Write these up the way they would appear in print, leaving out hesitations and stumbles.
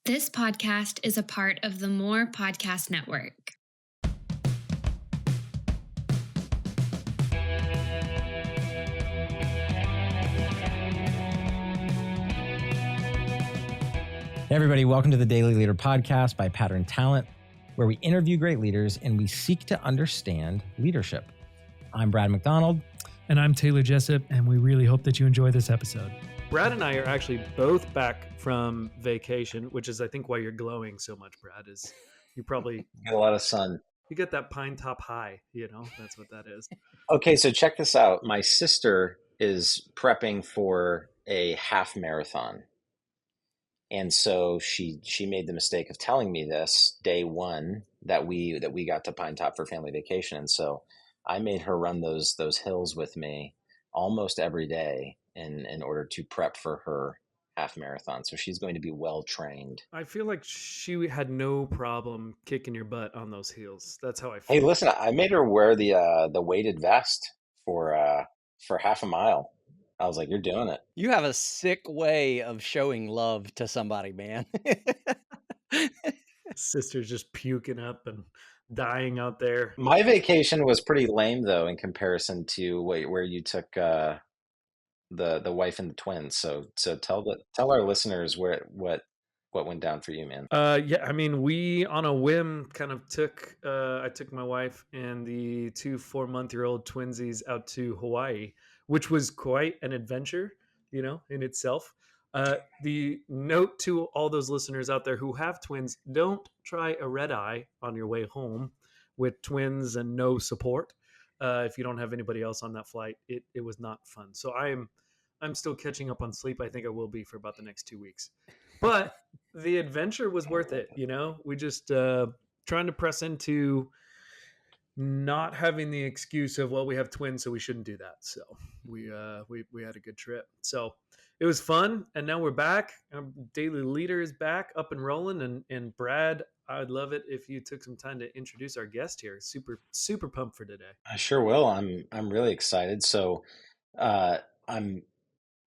This podcast is a part of the More Podcast Network. Hey everybody, welcome to the Daily Leader Podcast by Pattern Talent, where we interview great leaders and we seek to understand leadership. I'm Brad McDonald. And I'm Taylor Jessup, and we really hope that you enjoy this episode. Brad and I are actually both back from vacation, which is, I think, why you're glowing so much, Brad, is you probably Get a lot of sun. You get that pine top high, that's what that is. Okay, so check this out. My sister is prepping for a half marathon. And so she made the mistake of telling me this day one that we got to Pine Top for family vacation. And so I made her run those hills with me almost every day in order to prep for her half marathon. So she's going to be well trained. I feel like she had no problem kicking your butt on those heels. That's how I feel. Hey, listen, I made her wear the weighted vest for half a mile. I was like, you're doing it. You have a sick way of showing love to somebody, man. Sister's just puking up and dying out there. My vacation was pretty lame, though, in comparison to where you took the wife and the twins. So tell our listeners what went down for you, man. Yeah, I mean, we on a whim kind of I took my wife and the 2 4-month-old twinsies out to Hawaii, which was quite an adventure, in itself. The note to all those listeners out there who have twins: don't try a red eye on your way home with twins and no support. If you don't have anybody else on that flight, it was not fun. So I'm still catching up on sleep. I think I will be for about the next 2 weeks, but the adventure was worth it. We just trying to press into not having the excuse of, well, we have twins, so we shouldn't do that. So we had a good trip. So it was fun, and now we're back. Our Daily Leader is back, up and rolling. And Brad, I'd love it if you took some time to introduce our guest here. Super pumped for today. I sure will. I'm really excited. So I'm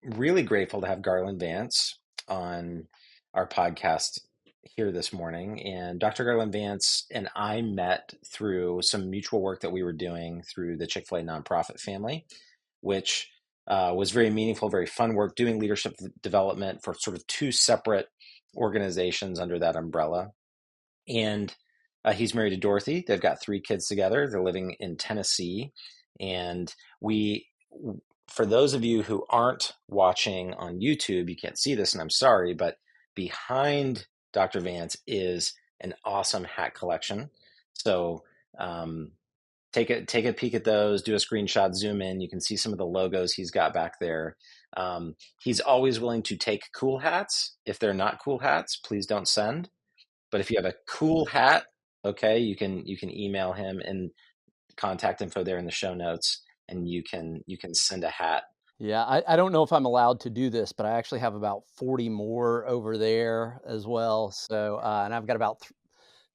really grateful to have Garland Vance on our podcast here this morning. And Dr. Garland Vance and I met through some mutual work that we were doing through the Chick-fil-A nonprofit family, which was very meaningful, very fun work, doing leadership development for sort of 2 separate organizations under that umbrella. And he's married to Dorothy. They've got 3 kids together. They're living in Tennessee. And for those of you who aren't watching on YouTube, you can't see this, and I'm sorry, but behind Dr. Vance is an awesome hat collection. So take a peek at those, do a screenshot, zoom in. You can see some of the logos he's got back there. He's always willing to take cool hats. If they're not cool hats, please don't send. But if you have a cool hat, okay, you can email him, and contact info there in the show notes, and you can send a hat. Yeah, I don't know if I'm allowed to do this, but I actually have about 40 more over there as well. So, and I've got about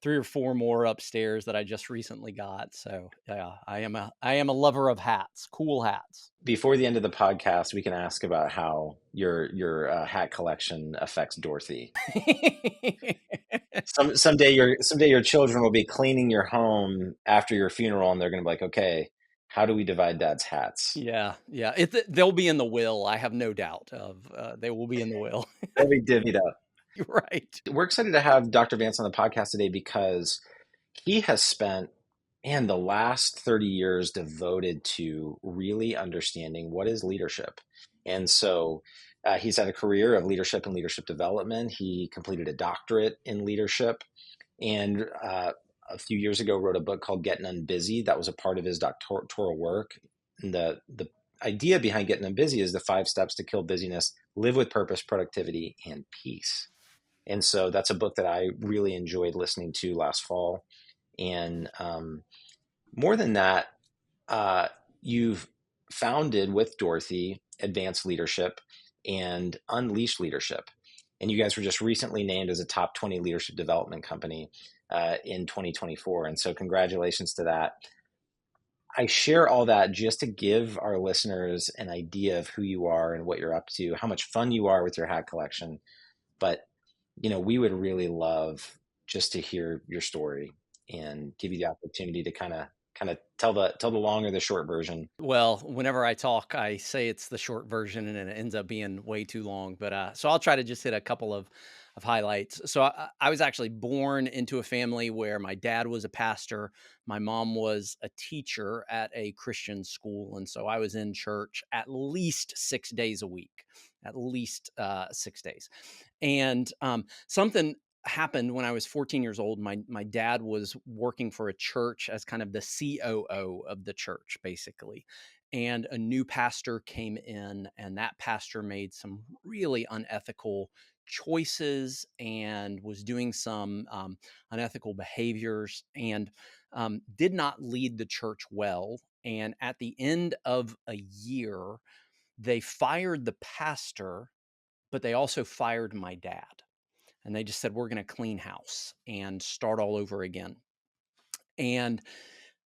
3 or 4 more upstairs that I just recently got. So, yeah, I am a lover of hats, cool hats. Before the end of the podcast, we can ask about how your hat collection affects Dorothy. Someday your children will be cleaning your home after your funeral, and they're going to be like, okay, how do we divide Dad's hats? Yeah. They'll be in the will. I have no doubt they will be in the will. They'll be divvied up. Right. We're excited to have Dr. Vance on the podcast today because he has spent, the last 30 years devoted to really understanding what is leadership. And so he's had a career of leadership and leadership development. He completed a doctorate in leadership, and a few years ago wrote a book called Gettin, Busy. That was a part of his doctoral work. And the idea behind Gettin Busy is the 5 steps to kill busyness: live with purpose, productivity, and peace. And so that's a book that I really enjoyed listening to last fall. And more than that, you've founded with Dorothy Advanced Leadership and Unleashed Leadership. And you guys were just recently named as a top 20 leadership development company in 2024. And so congratulations to that. I share all that just to give our listeners an idea of who you are and what you're up to, how much fun you are with your hat collection. But we would really love just to hear your story and give you the opportunity to kind of tell the long or the short version. Well, whenever I talk, I say it's the short version and it ends up being way too long. But so I'll try to just hit a couple of highlights. So I was actually born into a family where my dad was a pastor, my mom was a teacher at a Christian school, and so I was in church at least 6 days a week, at least 6 days. And something happened when I was 14 years old. My dad was working for a church as kind of the COO of the church, basically. And a new pastor came in, and that pastor made some really unethical choices and was doing some unethical behaviors and did not lead the church well. And at the end of a year, they fired the pastor, but they also fired my dad. And they just said, we're going to clean house and start all over again. And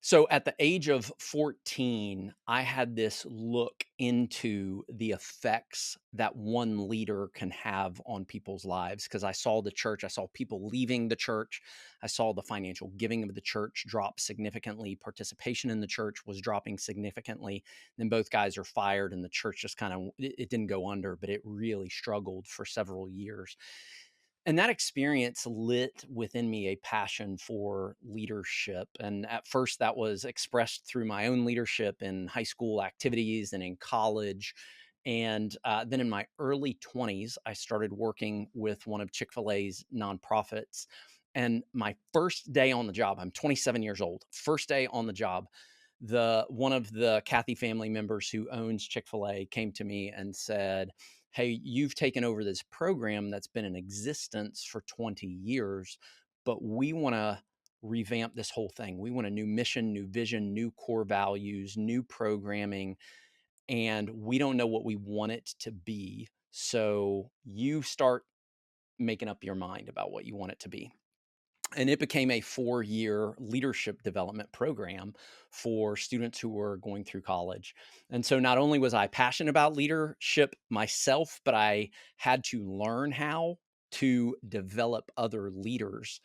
so at the age of 14, I had this look into the effects that one leader can have on people's lives, because I saw the church, I saw people leaving the church, I saw the financial giving of the church drop significantly, participation in the church was dropping significantly. Then both guys are fired and the church just kind of, it didn't go under, but it really struggled for several years. And that experience lit within me a passion for leadership. And at first, that was expressed through my own leadership in high school activities and in college. And then in my early 20s, I started working with one of Chick-fil-A's nonprofits. And my first day on the job, I'm 27 years old, first day on the job, one of the Kathy family members who owns Chick-fil-A came to me and said, hey, you've taken over this program that's been in existence for 20 years, but we want to revamp this whole thing. We want a new mission, new vision, new core values, new programming, and we don't know what we want it to be. So you start making up your mind about what you want it to be. And it became a 4-year leadership development program for students who were going through college. And so not only was I passionate about leadership myself, but I had to learn how to develop other leaders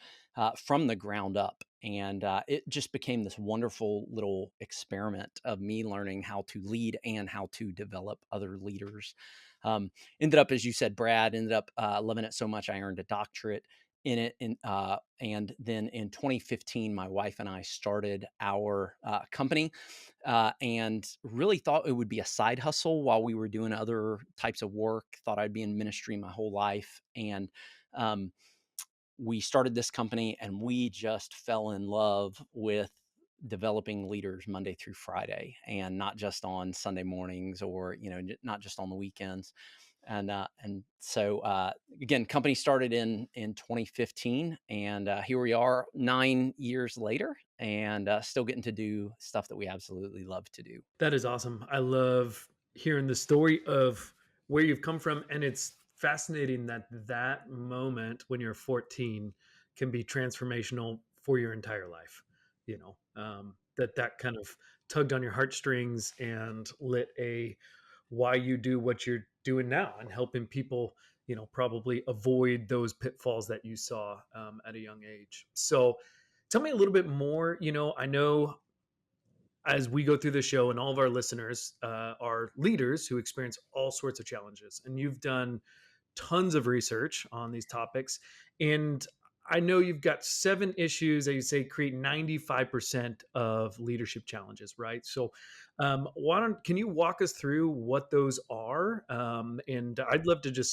from the ground up. And it just became this wonderful little experiment of me learning how to lead and how to develop other leaders. Um, Ended up, as you said, Brad, ended up loving it so much I earned a doctorate in it. And then in 2015, my wife and I started our company and really thought it would be a side hustle while we were doing other types of work. Thought I'd be in ministry my whole life. And um, we started this company and we just fell in love with developing leaders Monday through Friday, and not just on Sunday mornings or, not just on the weekends. And so again, company started in 2015, and here we are 9 years later, and still getting to do stuff that we absolutely love to do. That is awesome. I love hearing the story of where you've come from. And it's fascinating that that moment when you're 14 can be transformational for your entire life. That kind of tugged on your heartstrings and lit a why you do what you're doing now and helping people, probably avoid those pitfalls that you saw at a young age. So tell me a little bit more. I know as we go through the show, and all of our listeners are leaders who experience all sorts of challenges, and you've done tons of research on these topics. And I know you've got 7 issues that you say create 95% of leadership challenges, right? So can you walk us through what those are? And I'd love to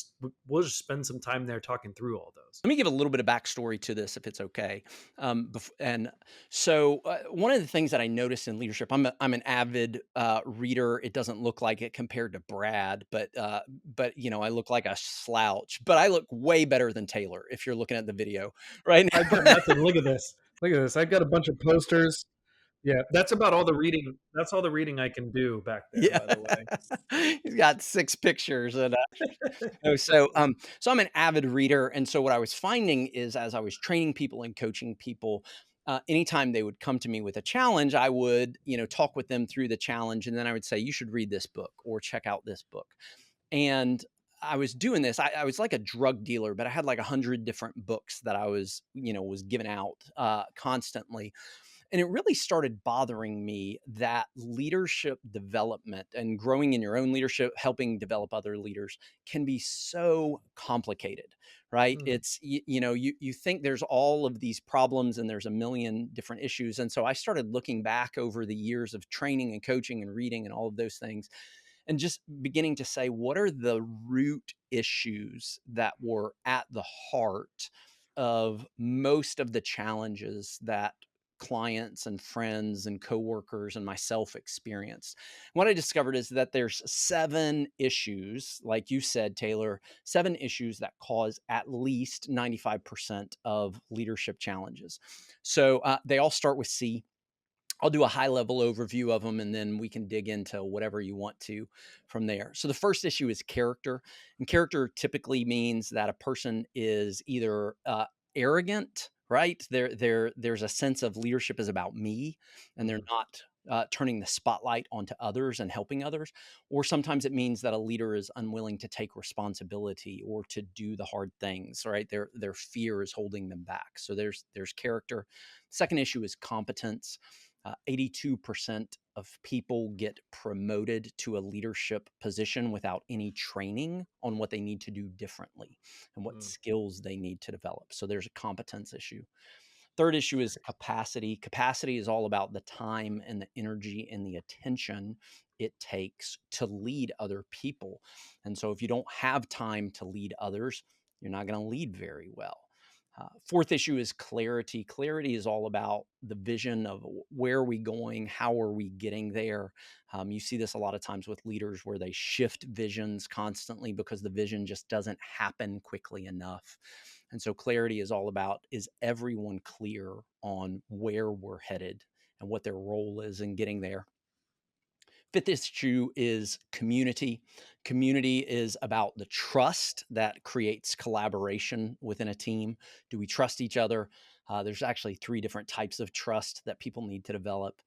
we'll just spend some time there talking through all those. Let me give a little bit of backstory to this, if it's okay. And so, one of the things that I noticed in leadership, I'm an avid reader. It doesn't look like it compared to Brad, but I look like a slouch. But I look way better than Taylor if you're looking at the video right now. I've got nothing. Look at this. Look at this. I've got a bunch of posters. Yeah, that's about all the reading. That's all the reading I can do back there, Yeah, by the way. he's got 6 pictures, and so I'm an avid reader, and so what I was finding is, as I was training people and coaching people, anytime they would come to me with a challenge, I would talk with them through the challenge, and then I would say, you should read this book or check out this book. And I was doing this. I was like a drug dealer, but I had like 100 different books that I was giving out constantly. And it really started bothering me that leadership development and growing in your own leadership, helping develop other leaders can be so complicated, right? Mm. It's, you think there's all of these problems and there's a million different issues. And so I started looking back over the years of training and coaching and reading and all of those things, and just beginning to say, what are the root issues that were at the heart of most of the challenges that clients and friends and coworkers and myself experienced? What I discovered is that there's 7 issues, like you said, Taylor, 7 issues that cause at least 95% of leadership challenges. So they all start with C. I'll do a high level overview of them, and then we can dig into whatever you want to from there. So the first issue is character. And character typically means that a person is either arrogant, right? There's a sense of leadership is about me, and they're not turning the spotlight onto others and helping others. Or sometimes it means that a leader is unwilling to take responsibility or to do the hard things, right? Their fear is holding them back. So there's character. Second issue is competence. 82% of people get promoted to a leadership position without any training on what they need to do differently and what skills they need to develop. So there's a competence issue. Third issue is capacity. Capacity is all about the time and the energy and the attention it takes to lead other people. And so if you don't have time to lead others, you're not going to lead very well. Fourth issue is clarity. Clarity is all about the vision of where are we going? How are we getting there? You see this a lot of times with leaders where they shift visions constantly because the vision just doesn't happen quickly enough. And so clarity is all about, is everyone clear on where we're headed and what their role is in getting there? Fifth issue is community. Community is about the trust that creates collaboration within a team. Do we trust each other? There's actually 3 different types of trust that people need to develop.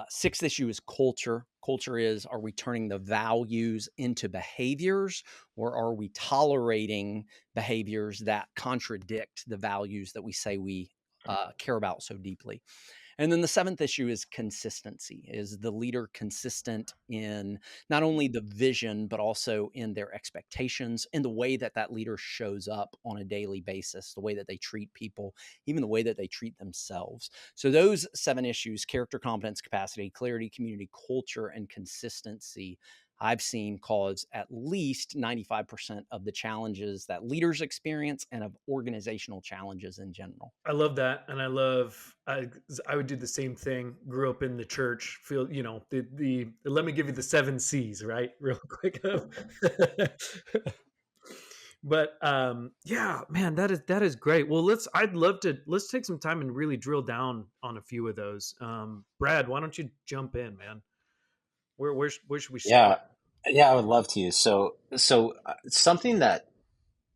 Sixth issue is culture. Culture is, are we turning the values into behaviors, or are we tolerating behaviors that contradict the values that we say we care about so deeply? And then the 7th issue is consistency. Is the leader consistent in not only the vision, but also in their expectations, in the way that that leader shows up on a daily basis, the way that they treat people, even the way that they treat themselves? So those 7 issues: character, competence, capacity, clarity, community, culture, and consistency, I've seen cause at least 95% of the challenges that leaders experience and of organizational challenges in general. I love that, and I would do the same thing. Grew up in the church. Feel the let me give you the 7 C's, right? Real quick. But yeah, man, that is great. Well, let's take some time and really drill down on a few of those. Brad, why don't you jump in, man? Where should we Yeah, start? yeah, I would love to. Something that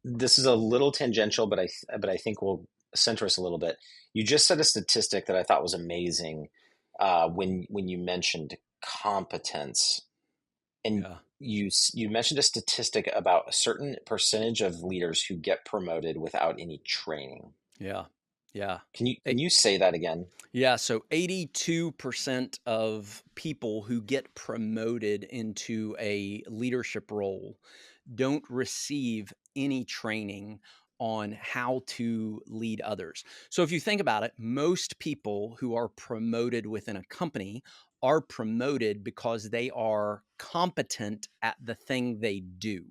this is a little tangential, but I think will center us a little bit. You just said a statistic that I thought was amazing when you mentioned competence, and Yeah. you mentioned a statistic about a certain percentage of leaders who get promoted without any training. Yeah. Yeah. Can you say that again? Yeah, so 82% of people who get promoted into a leadership role don't receive any training on how to lead others. So if you think about it, most people who are promoted within a company are promoted because they are competent at the thing they do.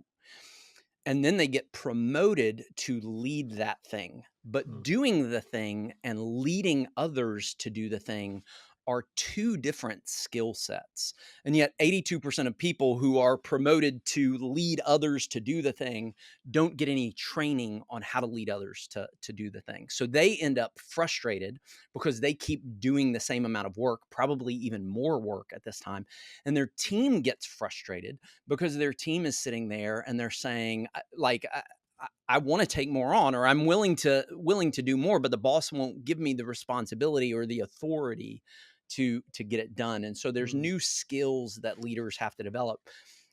And then they get promoted to lead that thing. But doing the thing and leading others to do the thing are 2 different skill sets. And yet 82% of people who are promoted to lead others to do the thing don't get any training on how to lead others to do the thing. So they end up frustrated because they keep doing the same amount of work, probably even more work at this time. And their team gets frustrated because their team is sitting there and they're saying, like, I want to take more on, or I'm willing to do more, but the boss won't give me the responsibility or the authority to get it done. And so there's new skills that leaders have to develop.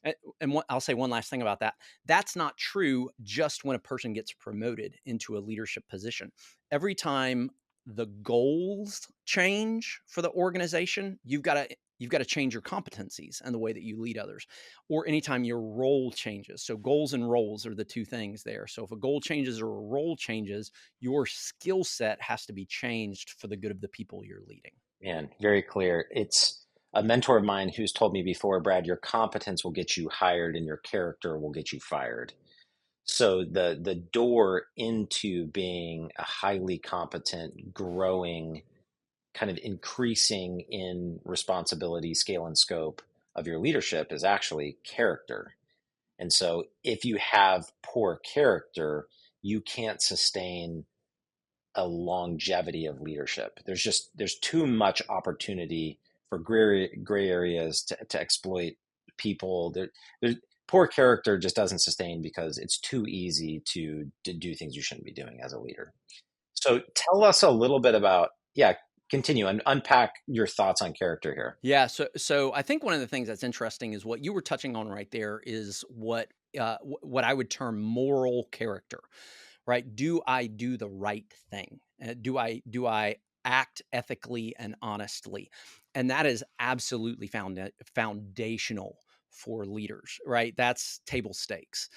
And I'll say one last thing about that. That's not true just when a person gets promoted into a leadership position. Every time the goals change for the organization, you've got to change your competencies and the way that you lead others. Or anytime your role changes. So goals and roles are the two things there. So if a goal changes or a role changes, your skill set has to be changed for the good of the people you're leading. Man, very clear. It's a mentor of mine who's told me before, Brad, your competence will get you hired and your character will get you fired. So the door into being a highly competent, growing, kind of increasing in responsibility, scale, and scope of your leadership is actually character. And so if you have poor character, you can't sustain a longevity of leadership. There's too much opportunity for gray areas to exploit people. There's poor character just doesn't sustain because it's too easy to do things you shouldn't be doing as a leader. So tell us a little bit about, continue and unpack your thoughts on character here. Yeah. So I think one of the things that's interesting is what you were touching on right there is what I would term moral character, right? Do I do the right thing? Do I act ethically and honestly? And that is absolutely foundational for leaders, right? That's table stakes.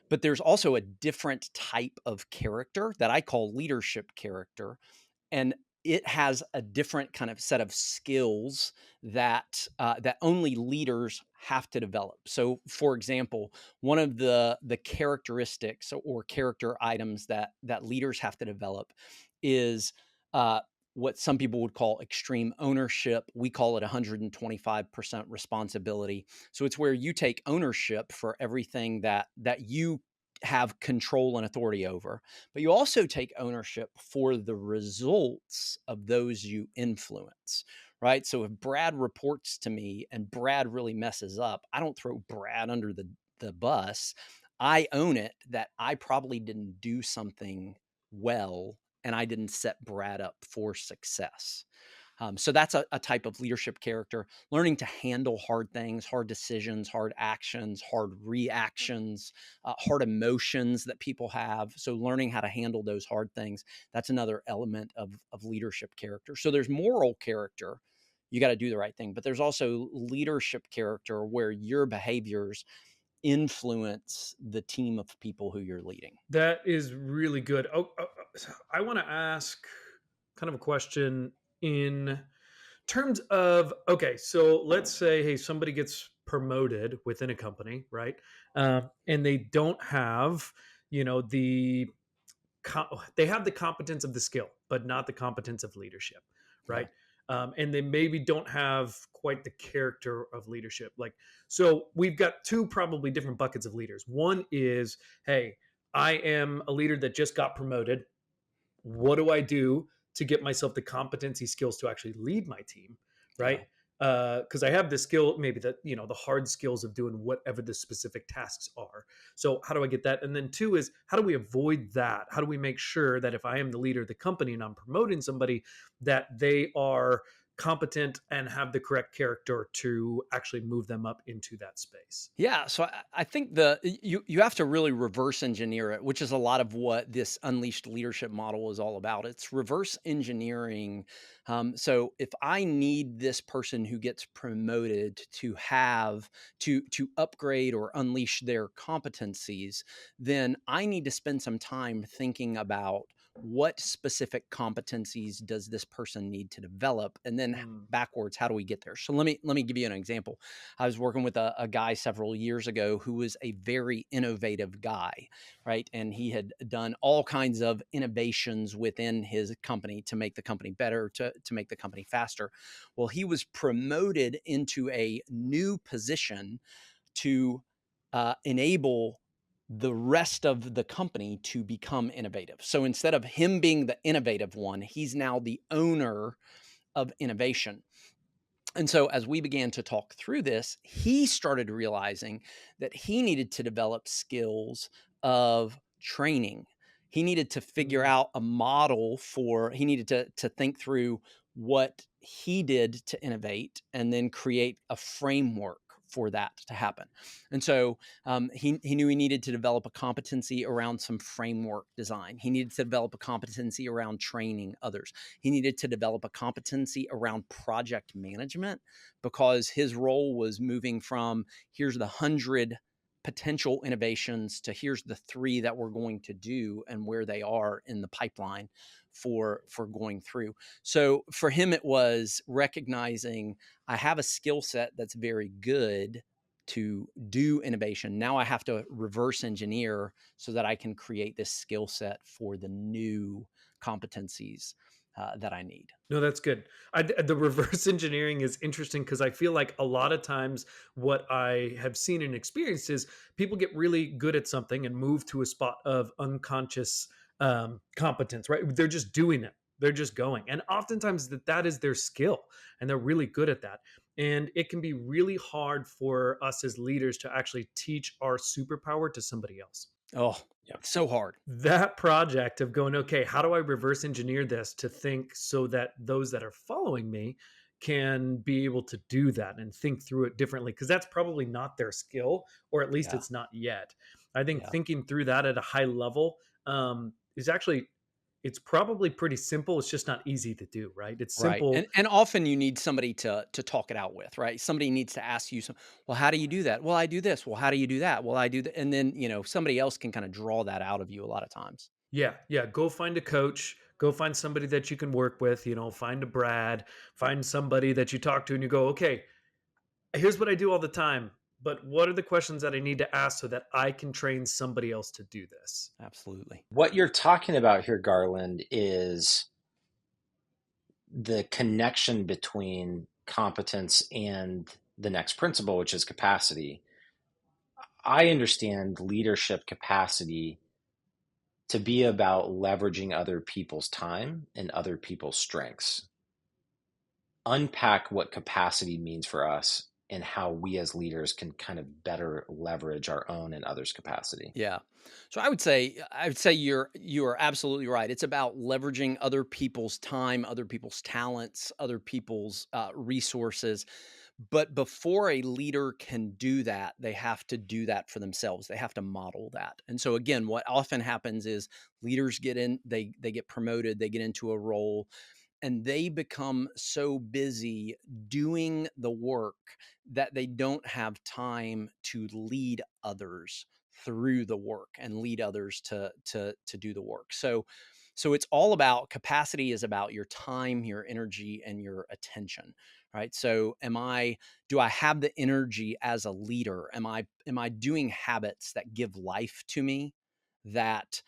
But there's also a different type of character that I call leadership character. And it has a different kind of set of skills that that only leaders have to develop. So, for example, one of the characteristics or character items that leaders have to develop is what some people would call extreme ownership. We call it 125% responsibility. So it's where you take ownership for everything that you have control and authority over, but you also take ownership for the results of those you influence, right? So if Brad reports to me and Brad really messes up, I don't throw Brad under the bus. I own it that I probably didn't do something well and I didn't set Brad up for success. So that's a type of leadership character, learning to handle hard things, hard decisions, hard actions, hard reactions, hard emotions that people have. So learning how to handle those hard things, that's another element of leadership character. So there's moral character. You got to do the right thing, but there's also leadership character where your behaviors influence the team of people who you're leading. That is really good. I want to ask kind of a question in terms of, okay, so let's say, hey, somebody gets promoted within a company, right? And they don't have, the they have the competence of the skill, but not the competence of leadership, Yeah. right? And they maybe don't have quite the character of leadership. Like, so we've got two probably different buckets of leaders. One is, hey, I am a leader that just got promoted. What do I do to get myself the competency skills to actually lead my team, right? Yeah. Because I have the skill, maybe the hard skills of doing whatever the specific tasks are. So how do I get that? And then two is, how do we avoid that? How do we make sure that if I am the leader of the company and I'm promoting somebody, that they are competent and have the correct character to actually move them up into that space? Yeah, so I think you have to really reverse engineer it, which is a lot of what this unleashed leadership model is all about. It's reverse engineering. So if I need this person who gets promoted to have to upgrade or unleash their competencies, then I need to spend some time thinking about what specific competencies does this person need to develop, and then backwards, how do we get there? So let me give you an example. I was working with a guy several years ago who was a very innovative guy, right? And he had done all kinds of innovations within his company to make the company better, to make the company faster. Well, he was promoted into a new position to enable the rest of the company to become innovative. So instead of him being the innovative one, he's now the owner of innovation. And so as we began to talk through this, he started realizing that he needed to develop skills of training. He needed to figure out a model he needed to think through what he did to innovate and then create a framework for that to happen. And so he knew he needed to develop a competency around some framework design. He needed to develop a competency around training others. He needed to develop a competency around project management, because his role was moving from here's the 100 potential innovations to here's the 3 that we're going to do and where they are in the pipeline for going through. So for him, it was recognizing I have a skill set that's very good to do innovation. Now I have to reverse engineer so that I can create this skill set for the new competencies that I need. No, that's good. The reverse engineering is interesting because I feel like a lot of times what I have seen and experienced is people get really good at something and move to a spot of unconscious competence, right? They're just doing it. They're just going. And oftentimes that is their skill and they're really good at that. And it can be really hard for us as leaders to actually teach our superpower to somebody else. Oh, Yeah. so hard. That project of going, okay, how do I reverse engineer this to think so that those that are following me can be able to do that and think through it differently? Because that's probably not their skill, or at least Yeah. it's not yet. I think Yeah. thinking through that at a high level is actually, it's probably pretty simple. It's just not easy to do, right? It's Right. simple. And often you need somebody to talk it out with, right? Somebody needs to ask you well, how do you do that? Well, I do this. Well, how do you do that? Well, I do that. And then, somebody else can kind of draw that out of you a lot of times. Yeah, yeah. Go find a coach. Go find somebody that you can work with. Find a Brad. Find somebody that you talk to, and you go, okay, here's what I do all the time, but what are the questions that I need to ask so that I can train somebody else to do this? Absolutely. What you're talking about here, Garland, is the connection between competence and the next principle, which is capacity. I understand leadership capacity to be about leveraging other people's time and other people's strengths. Unpack what capacity means for us and how we as leaders can kind of better leverage our own and others' capacity. Yeah. So I would say you are absolutely right. It's about leveraging other people's time, other people's talents, other people's resources. But before a leader can do that, they have to do that for themselves. They have to model that. And so again, what often happens is leaders they get promoted, they get into a role, and they become so busy doing the work that they don't have time to lead others through the work and lead others to do the work. So it's all about capacity, is about your time, your energy, and your attention, right? So do I have the energy as a leader? Am I doing habits that give life to me, that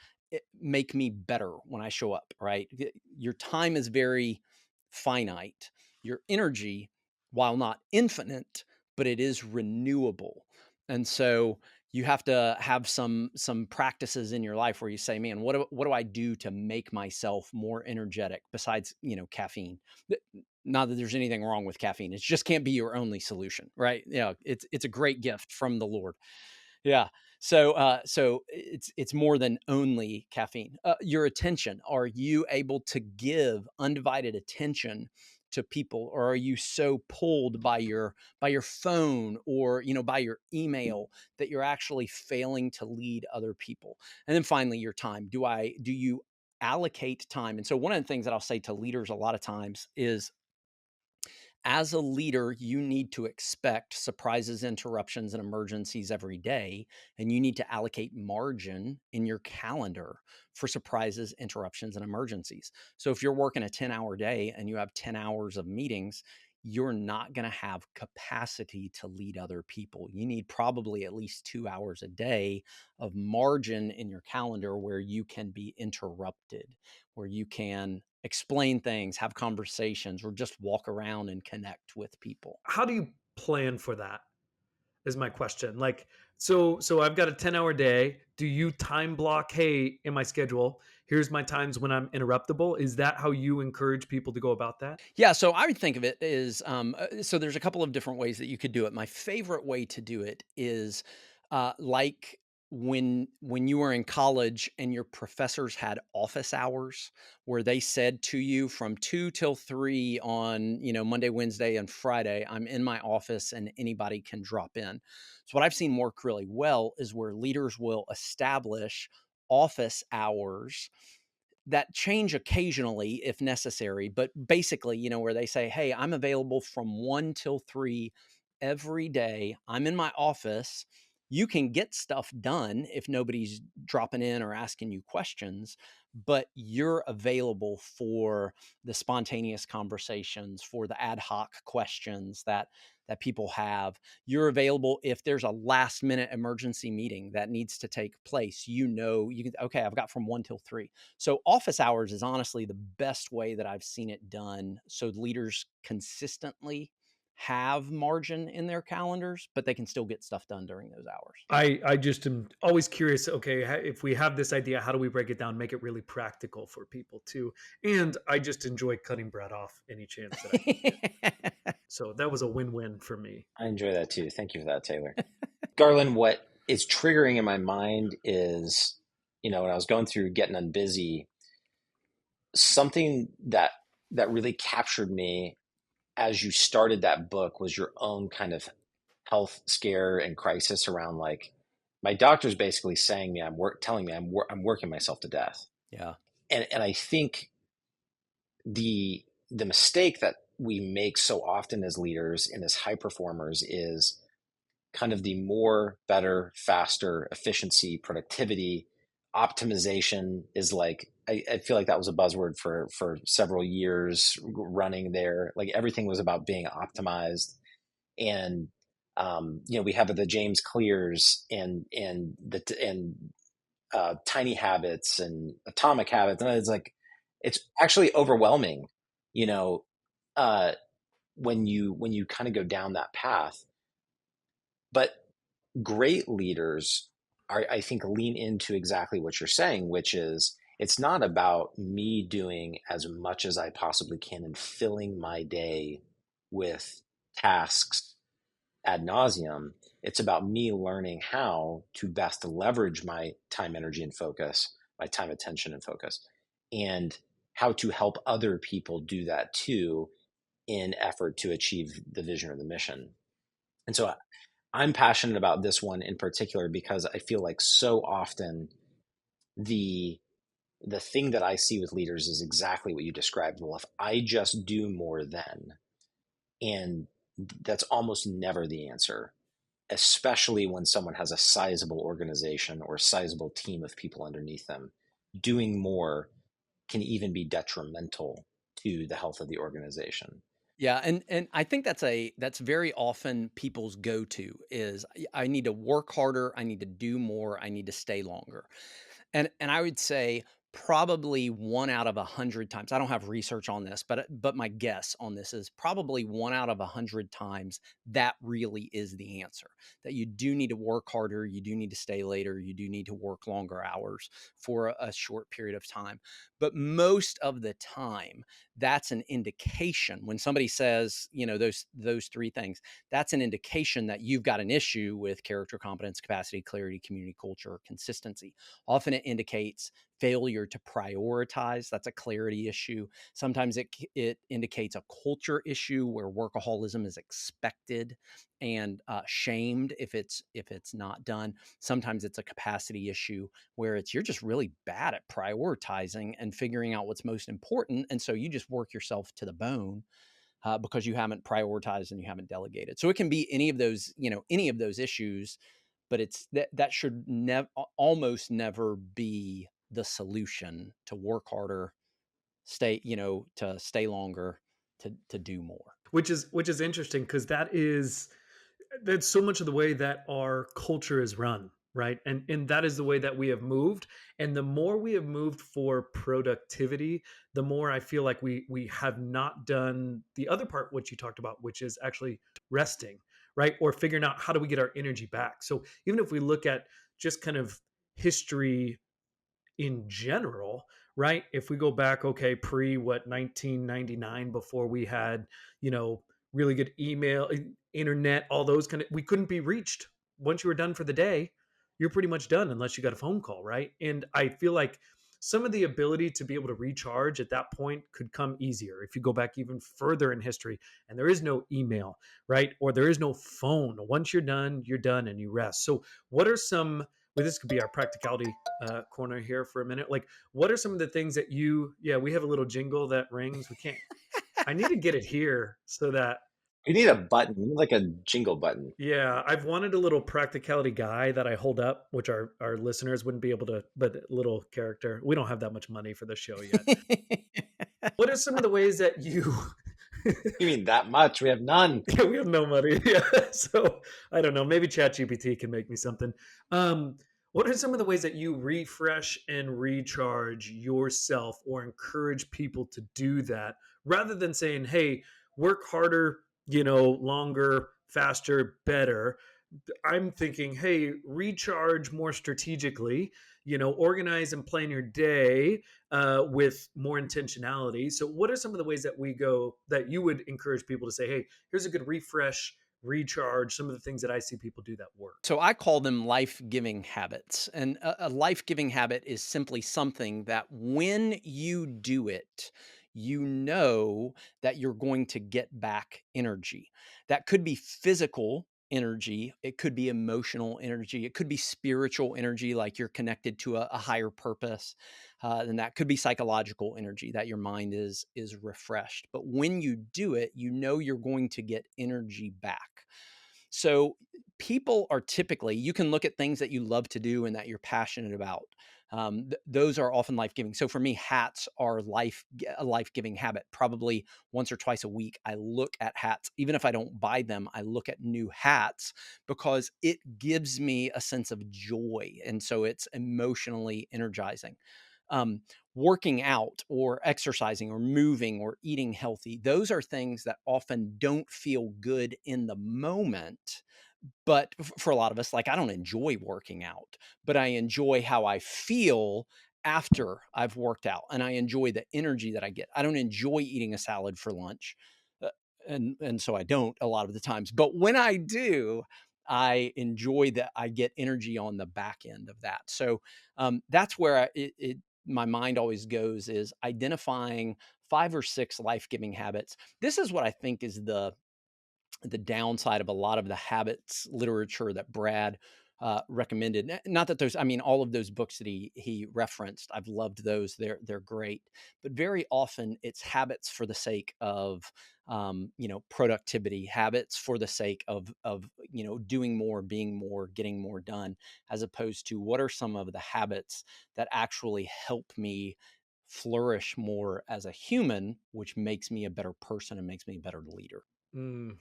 make me better when I show up, right? Your time is very finite. Your energy, while not infinite, but it is renewable. And so you have to have some practices in your life where you say, man, what do I do to make myself more energetic besides, caffeine? Not that there's anything wrong with caffeine. It just can't be your only solution, right? It's a great gift from the Lord. Yeah. So it's more than only caffeine. Your attention. Are you able to give undivided attention to people, or are you so pulled by your phone, or by your email, that you're actually failing to lead other people? And then finally, your time. Do you allocate time? And so one of the things that I'll say to leaders a lot of times is, as a leader, you need to expect surprises, interruptions, and emergencies every day. And you need to allocate margin in your calendar for surprises, interruptions, and emergencies. So if you're working a 10-hour day and you have 10 hours of meetings, you're not going to have capacity to lead other people. You need probably at least 2 hours a day of margin in your calendar where you can be interrupted, where you can explain things, have conversations, or just walk around and connect with people. How do you plan for that? Is my question. Like, so I've got a 10-hour day. Do you time block, hey, in my schedule, here's my times when I'm interruptible? Is that how you encourage people to go about that? Yeah, so I would think of it as so there's a couple of different ways that you could do it. My favorite way to do it is like when you were in college and your professors had office hours where they said to you from 2 till 3 on, Monday, Wednesday, and Friday, I'm in my office and anybody can drop in. So what I've seen work really well is where leaders will establish office hours that change occasionally if necessary, but basically, where they say, hey, I'm available from 1 till 3 every day. I'm in my office. You can get stuff done if nobody's dropping in or asking you questions, but you're available for the spontaneous conversations, for the ad hoc questions that people have. You're available if there's a last minute emergency meeting that needs to take place. You can, okay, I've got from 1 till 3. So office hours is honestly the best way that I've seen it done. So leaders consistently have margin in their calendars, but they can still get stuff done during those hours. I just am always curious. Okay, if we have this idea, how do we break it down, make it really practical for people too? And I just enjoy cutting Brad off any chance that I can get. So that was a win-win for me. I enjoy that too. Thank you for that, Taylor. Garland, what is triggering in my mind is, when I was going through Getting Unbusy, something that really captured me as you started that book was your own kind of health scare and crisis around, like, my doctor's basically saying me, telling me I'm working myself to death. Yeah. And I think the mistake that we make so often as leaders and as high performers is kind of the more, better, faster, efficiency, productivity, optimization is like, I feel like that was a buzzword for several years running there. Like everything was about being optimized. And, we have the James Clears and Tiny Habits and Atomic Habits. And it's actually overwhelming, uh, when you kind of go down that path. But great leaders I think, lean into exactly what you're saying, which is it's not about me doing as much as I possibly can and filling my day with tasks ad nauseum. It's about me learning how to best leverage my time, energy, and focus, my time, attention, and focus, and how to help other people do that too in effort to achieve the vision or the mission. And so I'm passionate about this one in particular because I feel like so often the thing that I see with leaders is exactly what you described. Well, if I just do more then, and that's almost never the answer, especially when someone has a sizable organization or a sizable team of people underneath them. Doing more can even be detrimental to the health of the organization. Yeah, and I think that's very often people's go-to is I need to work harder, I need to do more, I need to stay longer. And I would say probably 1 out of 100 times. I don't have research on this, but my guess on this is probably 1 out of 100 times that really is the answer. That you do need to work harder, you do need to stay later, you do need to work longer hours for a short period of time. But most of the time, that's an indication when somebody says, those 3 things, that's an indication that you've got an issue with character, competence, capacity, clarity, community, culture, consistency. Often it indicates failure to prioritize. That's a clarity issue. Sometimes it indicates a culture issue where workaholism is expected and shamed if it's not done. Sometimes it's a capacity issue where you're just really bad at prioritizing and figuring out what's most important, and so you just work yourself to the bone because you haven't prioritized and you haven't delegated. So it can be any of those issues, but it's that should almost never be the solution to work harder, to stay longer, to do more. Which is interesting because that's so much of the way that our culture is run, right? And that is the way that we have moved. And the more we have moved for productivity, the more I feel like we have not done the other part, what you talked about, which is actually resting, right? Or figuring out how do we get our energy back. So even if we look at just kind of history in general, right? If we go back, okay, pre 1999, before we had, really good email, internet, all those we couldn't be reached once you were done for the day. you're pretty much done unless you got a phone call, right? And I feel like some of the ability to be able to recharge at that point could come easier if you go back even further in history and there is no email, right? Or there is no phone. Once you're done and you rest. So, what are some, well, this could be our practicality corner here for a minute. Like, what are some of the things that yeah, we have a little jingle that rings. I need to get it here so that, We need a button, we need like a jingle button. yeah, I've wanted a little practicality guy that I hold up, which our listeners wouldn't be able to, but a little character. We don't have that much money for the show yet. What are some of the ways that you You mean that much? We have none. yeah, we have no money. Yeah. So I don't know. Maybe ChatGPT can make me something. Um, what are some of the ways that you refresh and recharge yourself or encourage people to do that rather than saying, hey, work harder, longer, faster, better? I'm thinking, hey, recharge more strategically, organize and plan your day with more intentionality. So, what are some of the ways that you would encourage people to say, hey, here's a good refresh, recharge, some of the things that I see people do that work? So I call them life-giving habits. And a life-giving habit is simply something that when you do it, you know that you're going to get back energy. That could be physical energy, it could be emotional energy, it could be spiritual energy, like you're connected to a higher purpose. And that could be psychological energy, that your mind is refreshed. But when you do it, you know you're going to get energy back. So people are typically, you can look at things that you love to do and that you're passionate about. Those are often life-giving. So for me, hats are a life-giving habit. Probably once or twice a week, I look at hats. Even if I don't buy them, I look at new hats because it gives me a sense of joy. And so it's emotionally energizing. Working out or exercising or moving or eating healthy, those are things that often don't feel good in the moment. But for a lot of us, like I don't enjoy working out, but I enjoy how I feel after I've worked out and I enjoy the energy that I get. I don't enjoy eating a salad for lunch. uh, and so I don't a lot of the times. But when I do, I enjoy that I get energy on the back end of that. So that's where my mind always goes, is identifying 5 or 6 life-giving habits. This is what I think is the downside of a lot of the habits literature that Brad recommended. Not that there's, I mean, all of those books that he referenced, I've loved those. They're great, but very often it's habits for the sake of productivity, habits for the sake of doing more, being more, getting more done, as opposed to what are some of the habits that actually help me flourish more as a human, which makes me a better person and makes me a better leader. Mm.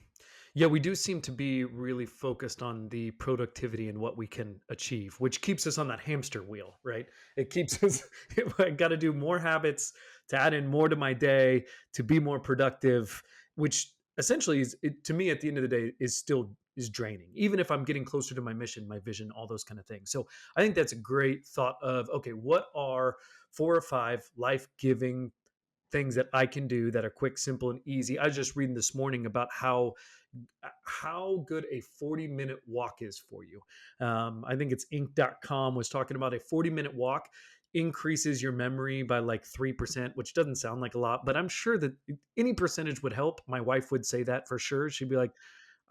Yeah, we do seem to be really focused on the productivity and what we can achieve, which keeps us on that hamster wheel, right? It keeps us, I got to do more habits to add in more to my day to be more productive, which essentially to me at the end of the day is draining, even if I'm getting closer to my mission, my vision, all those kind of things. So I think that's a great thought of, okay, what are 4 or 5 life-giving things that I can do that are quick, simple, and easy. I was just reading this morning about how good a 40-minute walk is for you. I think it's Inc.com was talking about a 40-minute walk increases your memory by like 3%, which doesn't sound like a lot, but I'm sure that any percentage would help. My wife would say that for sure. She'd be like,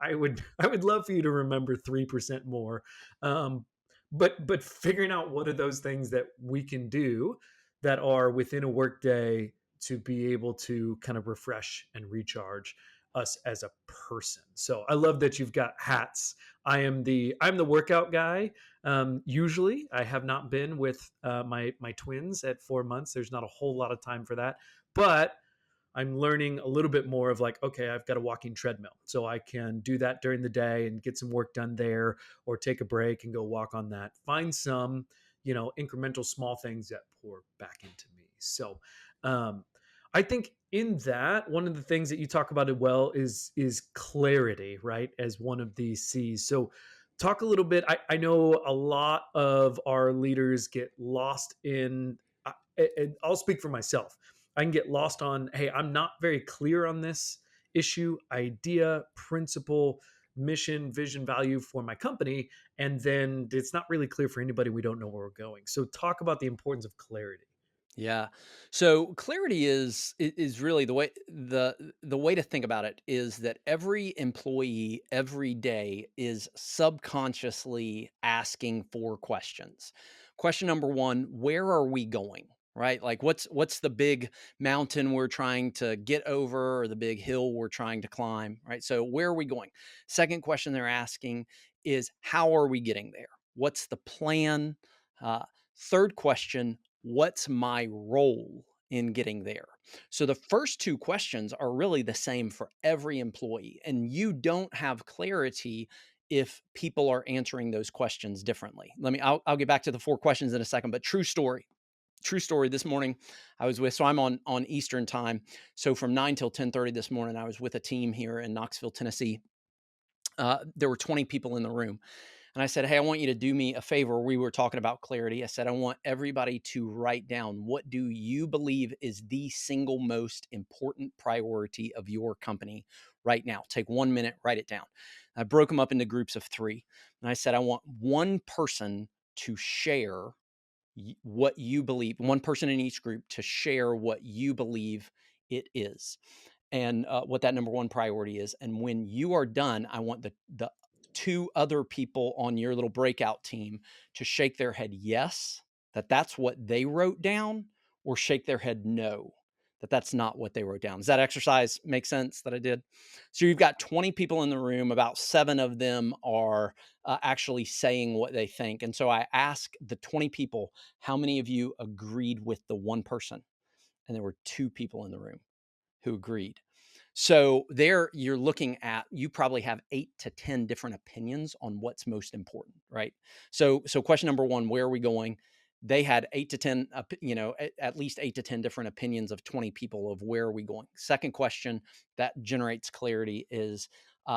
I would love for you to remember 3% more. Um, but figuring out what are those things that we can do that are within a workday to be able to kind of refresh and recharge us as a person. So I love that you've got hats. I'm the workout guy. Usually, I have not been with my twins at 4 months. There's not a whole lot of time for that, but I'm learning a little bit more of like, okay, I've got a walking treadmill. So I can do that during the day and get some work done there, or take a break and go walk on that. Find some, incremental small things that pour back into me. So um, I think in that, one of the things that you talk about as well is clarity, right? As one of these C's. So talk a little bit. I know a lot of our leaders get lost in, and I'll speak for myself. I can get lost on, hey, I'm not very clear on this issue, idea, principle, mission, vision, value for my company, and then it's not really clear for anybody. We don't know where we're going. So talk about the importance of clarity. Yeah. So clarity is really the way to think about it is that every employee every day is subconsciously asking for questions. Question number 1, where are we going? Right? Like what's the big mountain we're trying to get over or the big hill we're trying to climb, right? So where are we going? Second question they're asking is how are we getting there? What's the plan? Uh, Third question, what's my role in getting there? So the first two questions are really the same for every employee, and you don't have clarity if people are answering those questions differently. I'll get back to the 4 questions in a second, but true story. True story. This morning, so I'm on Eastern time. So from 9 till 10:30 this morning, I was with a team here in Knoxville, Tennessee. There were 20 people in the room. And I said, hey, I want you to do me a favor. We were talking about clarity. I said, I want everybody to write down, what do you believe is the single most important priority of your company right now? Take 1 minute, write it down. I broke them up into groups of 3. And I said, I want one person to share what you believe, one person in each group to share what you believe it is and what that number 1 priority is. And when you are done, I want the 2 other people on your little breakout team to shake their head yes, that's what they wrote down, or shake their head no, that's not what they wrote down. Does that exercise make sense that I did? So you've got 20 people in the room, about 7 of them are actually saying what they think. And so I asked the 20 people, how many of you agreed with the one person? And there were 2 people in the room who agreed. So there you're looking at, you probably have 8 to 10 different opinions on what's most important, right? So question number 1, where are we going? They had 8 to 10, at least 8 to 10 different opinions of 20 people of where are we going. Second question that generates clarity is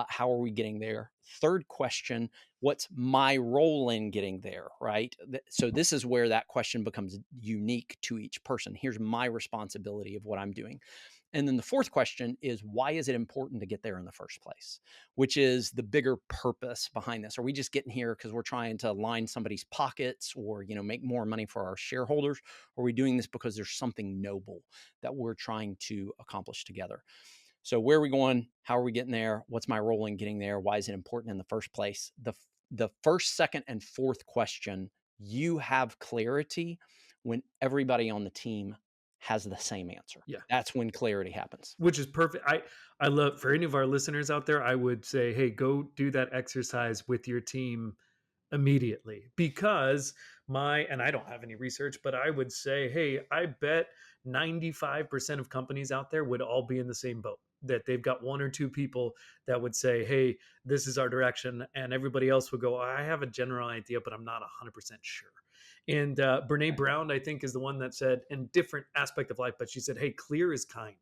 how are we getting there? Third question, what's my role in getting there, right? So this is where that question becomes unique to each person. Here's my responsibility of what I'm doing. And then the fourth question is, why is it important to get there in the first place? Which is the bigger purpose behind this. Are we just getting here because we're trying to line somebody's pockets or, make more money for our shareholders? Or are we doing this because there's something noble that we're trying to accomplish together? So where are we going? How are we getting there? What's my role in getting there? Why is it important in the first place? The first, second, and fourth question, you have clarity when everybody on the team has the same answer. Yeah. That's when clarity happens. Which is perfect. I love, for any of our listeners out there, I would say, hey, go do that exercise with your team immediately, because and I don't have any research, but I would say, hey, I bet 95% of companies out there would all be in the same boat, that they've got 1 or 2 people that would say, hey, this is our direction. And everybody else would go, I have a general idea, but I'm not 100% sure. And Brene Brown, I think, is the one that said, in different aspect of life, but she said, hey, clear is kind.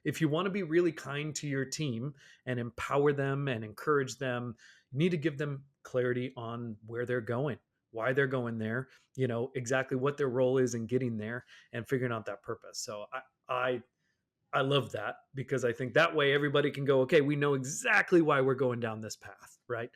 If you want to be really kind to your team and empower them and encourage them, you need to give them clarity on where they're going, why they're going there, exactly what their role is in getting there and figuring out that purpose. So I love that, because I think that way everybody can go, okay, we know exactly why we're going down this path, right?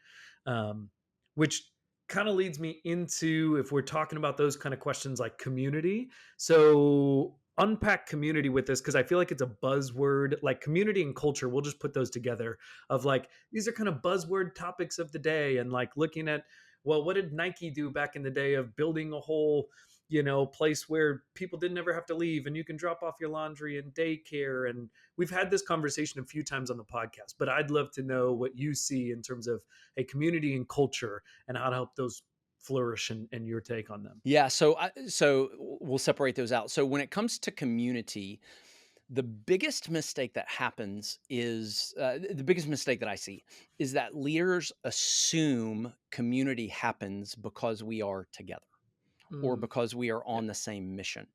Which kind of leads me into, if we're talking about those kind of questions like community. So unpack community with this, because I feel like it's a buzzword, like community and culture. We'll just put those together, of like, these are kind of buzzword topics of the day, and like looking at, well, what did Nike do back in the day of building a whole place where people didn't ever have to leave, and you can drop off your laundry and daycare. And we've had this conversation a few times on the podcast, but I'd love to know what you see in terms of a community and culture and how to help those flourish, and your take on them. Yeah. So we'll separate those out. So when it comes to community, the biggest mistake that happens is the biggest mistake that I see is that leaders assume community happens because we are together or because we are on the same mission.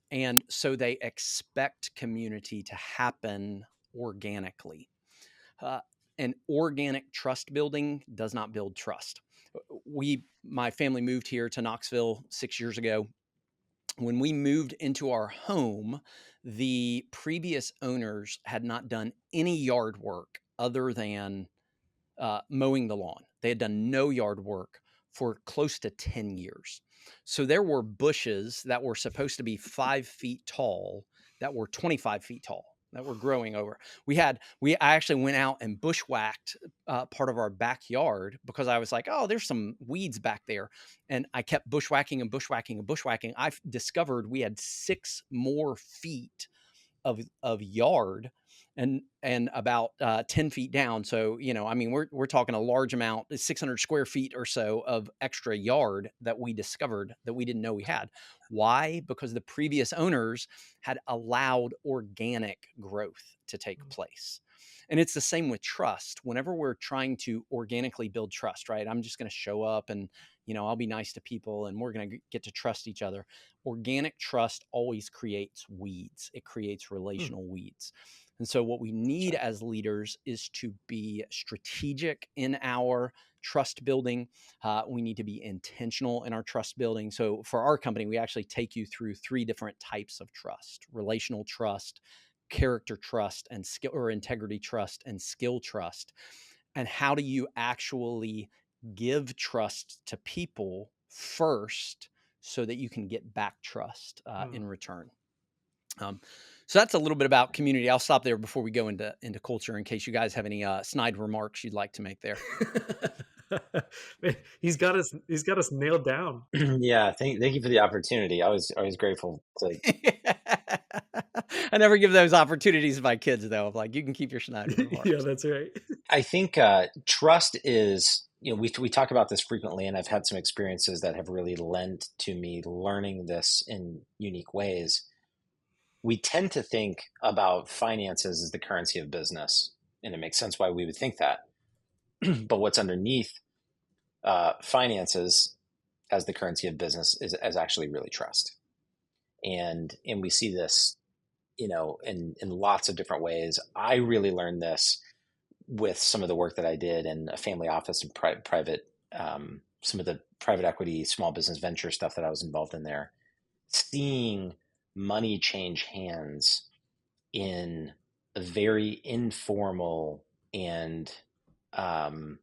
And so they expect community to happen organically. And organic trust building does not build trust. My family moved here to Knoxville 6 years ago. When we moved into our home, the previous owners had not done any yard work other than mowing the lawn. They had done no yard work for close to 10 years. So there were bushes that were supposed to be 5 feet tall that were 25 feet tall that were growing over. I actually went out and bushwhacked part of our backyard because I was like, oh, there's some weeds back there. And I kept bushwhacking and bushwhacking and bushwhacking. I discovered we had 6 more feet of yard and about 10 feet down. So, I mean, we're talking a large amount, 600 square feet or so of extra yard that we discovered that we didn't know we had. Why? Because the previous owners had allowed organic growth to take place. And it's the same with trust. Whenever we're trying to organically build trust, right? I'm just going to show up and, I'll be nice to people and we're going to get to trust each other. Organic trust always creates weeds. It creates relational weeds. And so what we need as leaders is to be strategic in our trust building. We need to be intentional in our trust building. So for our company, we actually take you through 3 different types of trust: relational trust, character trust, and skill or integrity trust, and skill trust. And how do you actually give trust to people first so that you can get back trust in return? So that's a little bit about community. I'll stop there before we go into culture in case you guys have any snide remarks you'd like to make there. Man, he's got us nailed down. Yeah, thank you for the opportunity. I was grateful to. I never give those opportunities to my kids, though. I'm like, you can keep your snide remarks. Yeah, that's right. I think trust is, we talk about this frequently, and I've had some experiences that have really lent to me learning this in unique ways. We tend to think about finances as the currency of business, and it makes sense why we would think that. But what's underneath finances as the currency of business is actually really trust. And we see this, in lots of different ways. I really learned this with some of the work that I did in a family office and private, some of the private equity, small business venture stuff that I was involved in there, seeing money change hands in a very informal and kind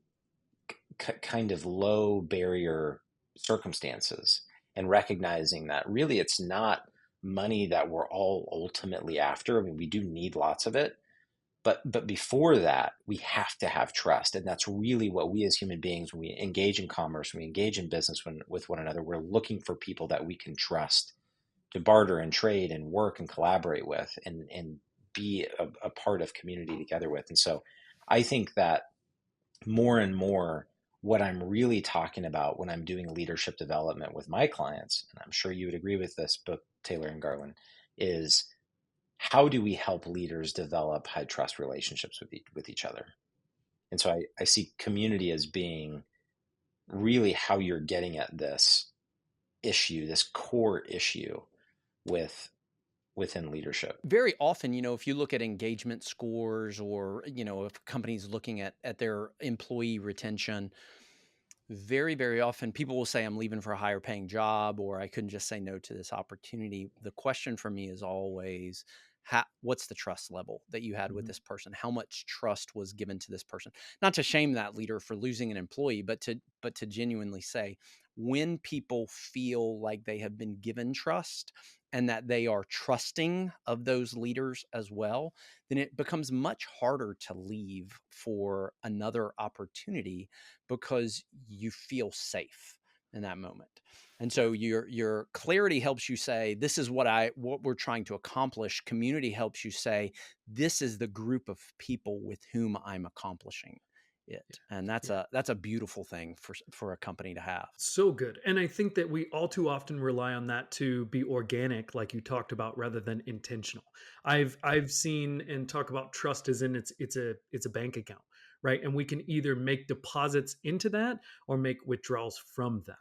of low barrier circumstances, and recognizing that really it's not money that we're all ultimately after. I mean, we do need lots of it, but before that, we have to have trust. And that's really what we as human beings, when we engage in commerce, when we engage in business with one another, we're looking for people that we can trust to barter and trade and work and collaborate with and be a part of community together with. And so I think that more and more, what I'm really talking about when I'm doing leadership development with my clients, and I'm sure you would agree with this, both Taylor and Garland, is how do we help leaders develop high trust relationships with each other? And so I see community as being really how you're getting at this issue, this core issue within leadership. Very often, if you look at engagement scores or, if companies looking at their employee retention, very, very often people will say, I'm leaving for a higher paying job, or I couldn't just say no to this opportunity. The question for me is always, what's the trust level that you had with this person? How much trust was given to this person? Not to shame that leader for losing an employee, but to genuinely say, when people feel like they have been given trust and that they are trusting of those leaders as well, then it becomes much harder to leave for another opportunity because you feel safe in that moment. And so your clarity helps you say, this is what we're trying to accomplish. Community helps you say, this is the group of people with whom I'm accomplishing it. And that's a beautiful thing for a company to have. So good. And I think that we all too often rely on that to be organic, like you talked about, rather than intentional. I've seen and talk about trust as in it's a bank account, right? And we can either make deposits into that or make withdrawals from that.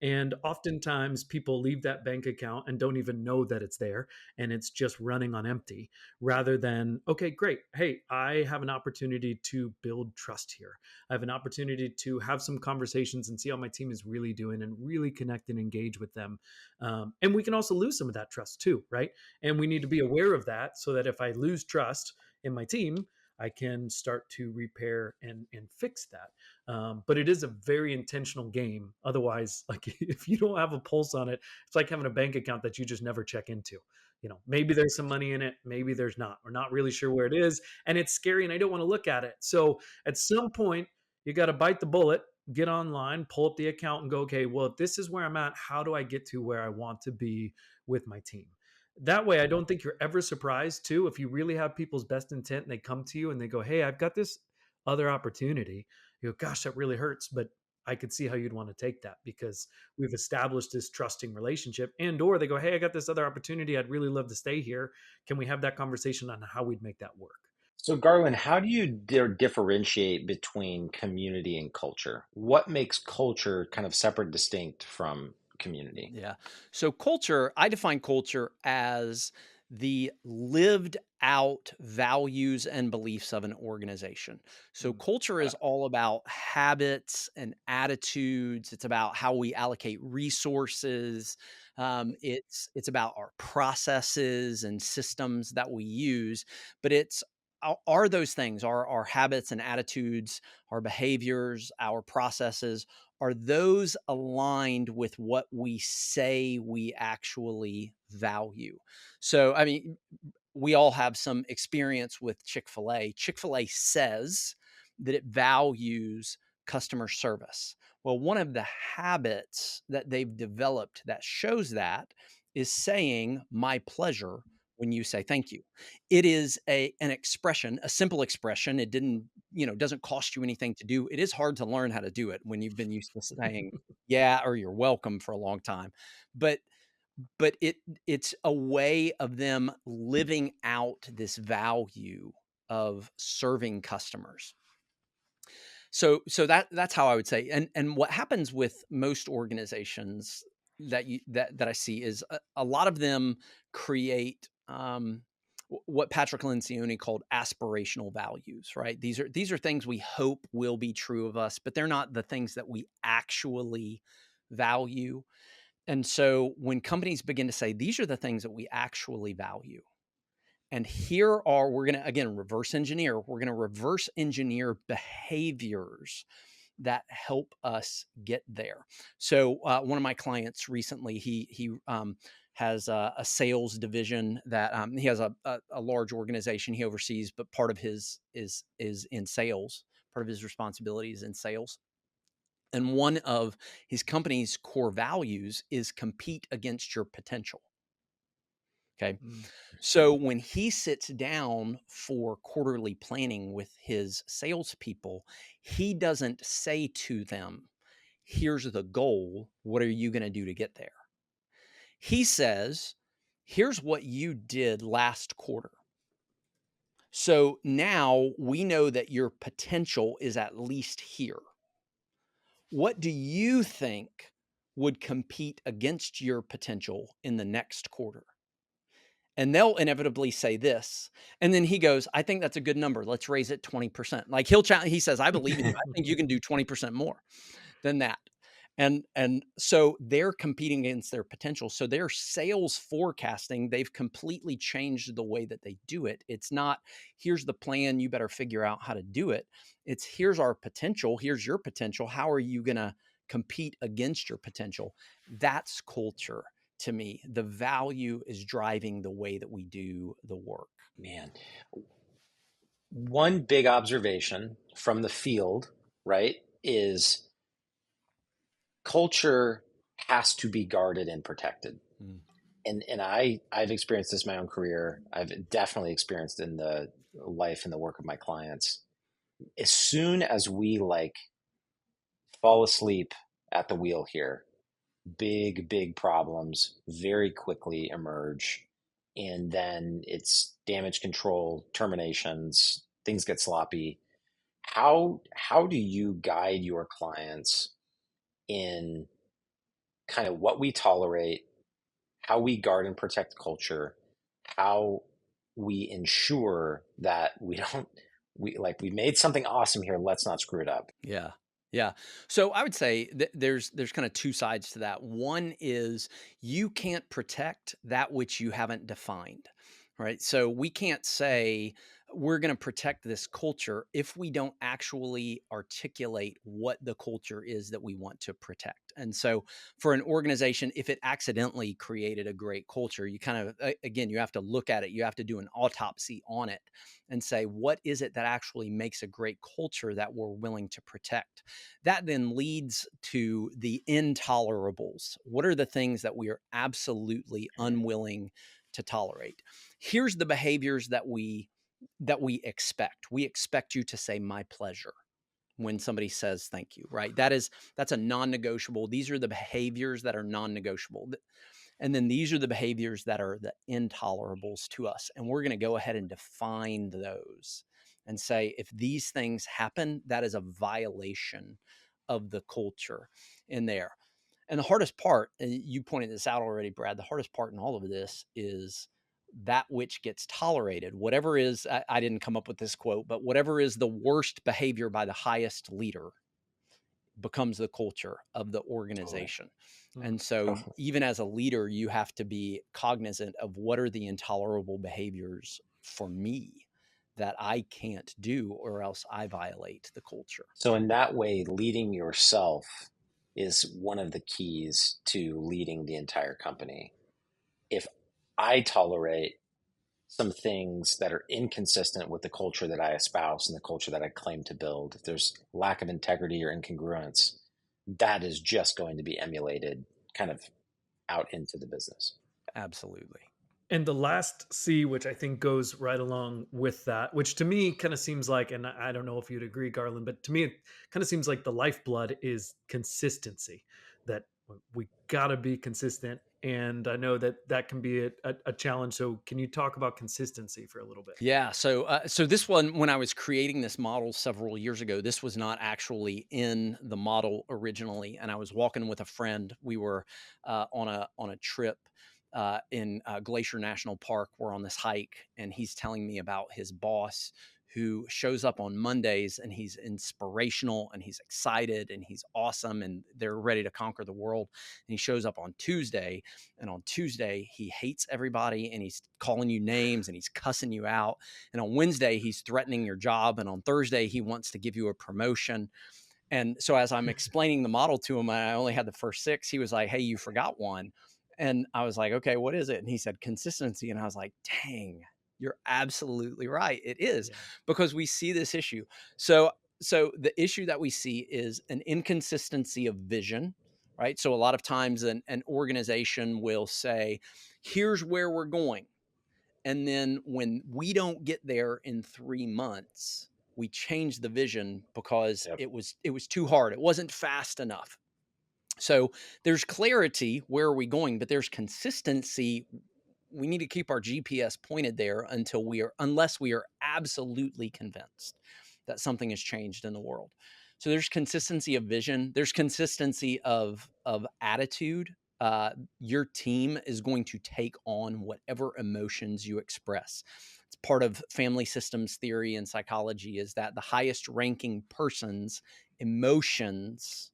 And oftentimes people leave that bank account and don't even know that it's there and it's just running on empty, rather than, okay, great. Hey, I have an opportunity to build trust here. I have an opportunity to have some conversations and see how my team is really doing and really connect and engage with them. And we can also lose some of that trust too, right? And we need to be aware of that so that if I lose trust in my team, I can start to repair and fix that. But it is a very intentional game. Otherwise, like if you don't have a pulse on it, it's like having a bank account that you just never check into. Maybe there's some money in it, maybe there's not. We're not really sure where it is, and it's scary, and I don't want to look at it. So at some point, you got to bite the bullet, get online, pull up the account, and go, okay, well, if this is where I'm at, how do I get to where I want to be with my team? That way, I don't think you're ever surprised too if you really have people's best intent and they come to you and they go, hey, I've got this other opportunity. You go, gosh, that really hurts, but I could see how you'd want to take that because we've established this trusting relationship. And or they go, hey, I got this other opportunity, I'd really love to stay here. Can we have that conversation on how we'd make that work? So, Garland, how do you differentiate between community and culture? What makes culture kind of separate, distinct from community? Yeah. So culture, I define culture as the lived out values and beliefs of an organization. So culture is all about habits and attitudes. It's about how we allocate resources. It's about our processes and systems that we use. But it's are those things, our habits and attitudes, our behaviors, our processes, are those aligned with what we say we actually value? So, I mean, we all have some experience with Chick-fil-A. Chick-fil-A says that it values customer service. Well, one of the habits that they've developed that shows that is saying my pleasure when you say thank you. It is an expression, a simple expression. It doesn't cost you anything to do. It is hard to learn how to do it when you've been used to saying yeah or you're welcome for a long time. But it's a way of them living out this value of serving customers. So that's how I would say. And what happens with most organizations that I see is a lot of them create what Patrick Lencioni called aspirational values, right? These are things we hope will be true of us, but they're not the things that we actually value. And so when companies begin to say, these are the things that we actually value, and we're going to, again, reverse engineer, we're going to reverse engineer behaviors that help us get there. So one of my clients recently, he has a sales division that he has a large organization he oversees, but part of his is in sales. Part of his responsibility is in sales. And one of his company's core values is compete against your potential. Okay. So when he sits down for quarterly planning with his salespeople, he doesn't say to them, here's the goal. What are you going to do to get there? He says, here's what you did last quarter. So now we know that your potential is at least here. What do you think would compete against your potential in the next quarter? And they'll inevitably say this. And then he goes, I think that's a good number. Let's raise it 20%. Like he says, I believe in you. I think you can do 20% more than that. And so they're competing against their potential. So their sales forecasting, they've completely changed the way that they do it. It's not, here's the plan, you better figure out how to do it. It's, here's our potential, here's your potential. How are you going to compete against your potential? That's culture. To me, the value is driving the way that we do the work. Man, one big observation from the field, right, is culture has to be guarded and protected. And I've experienced this in my own career. I've definitely experienced in the life and the work of my clients. As soon as we fall asleep at the wheel here, big problems very quickly emerge. And then it's damage control, terminations, things get sloppy. How do you guide your clients in kind of what we tolerate, how we guard and protect culture, how we ensure that we made something awesome here, let's not screw it up? Yeah. Yeah. So I would say there's kind of two sides to that. One is you can't protect that which you haven't defined, right? So we can't say we're going to protect this culture if we don't actually articulate what the culture is that we want to protect. And so for an organization, if it accidentally created a great culture, you kind of, again, you have to look at it. You have to do an autopsy on it and say, what is it that actually makes a great culture that we're willing to protect? That then leads to the intolerables. What are the things that we are absolutely unwilling to tolerate? Here's the behaviors that we expect. We expect you to say my pleasure when somebody says thank you, right? That's a non-negotiable. These are the behaviors that are non-negotiable. And then these are the behaviors that are the intolerables to us. And we're going to go ahead and define those and say, if these things happen, that is a violation of the culture in there. And the hardest part, and you pointed this out already, Brad, the hardest part in all of this is that which gets tolerated. Whatever is, I didn't come up with this quote, but whatever is the worst behavior by the highest leader becomes the culture of the organization. Totally. And so even as a leader, you have to be cognizant of what are the intolerable behaviors for me that I can't do, or else I violate the culture. So in that way, leading yourself is one of the keys to leading the entire company. If I tolerate some things that are inconsistent with the culture that I espouse and the culture that I claim to build, if there's lack of integrity or incongruence, that is just going to be emulated kind of out into the business. Absolutely. And the last C, which I think goes right along with that, which to me kind of seems like, and I don't know if you'd agree, Garland, but to me, it kind of seems like the lifeblood is consistency, that we got to be consistent. And I know that that can be a challenge. So can you talk about consistency for a little bit? Yeah. So this one, when I was creating this model several years ago, this was not actually in the model originally. And I was walking with a friend. We were on a trip in Glacier National Park. We're on this hike, and he's telling me about his boss who shows up on Mondays, and he's inspirational and he's excited and he's awesome and they're ready to conquer the world. And he shows up on Tuesday, and on Tuesday he hates everybody and he's calling you names and he's cussing you out. And on Wednesday he's threatening your job, and on Thursday he wants to give you a promotion. And so as I'm explaining the model to him, I only had the first 6. He was like, "Hey, you forgot one." And I was like, "Okay, what is it?" And he said, "Consistency." And I was like, "Dang, you're absolutely right. It is." Yeah. Because we see this issue. So the issue that we see is an inconsistency of vision, right? So a lot of times an organization will say, here's where we're going. And then when we don't get there in 3 months, we change the vision because Yep. it was too hard. It wasn't fast enough. So there's clarity, where are we going, but there's consistency. We need to keep our GPS pointed there unless we are absolutely convinced that something has changed in the world. So there's consistency of vision. There's consistency of attitude. Your team is going to take on whatever emotions you express. It's part of family systems theory and psychology, is that the highest ranking person's emotions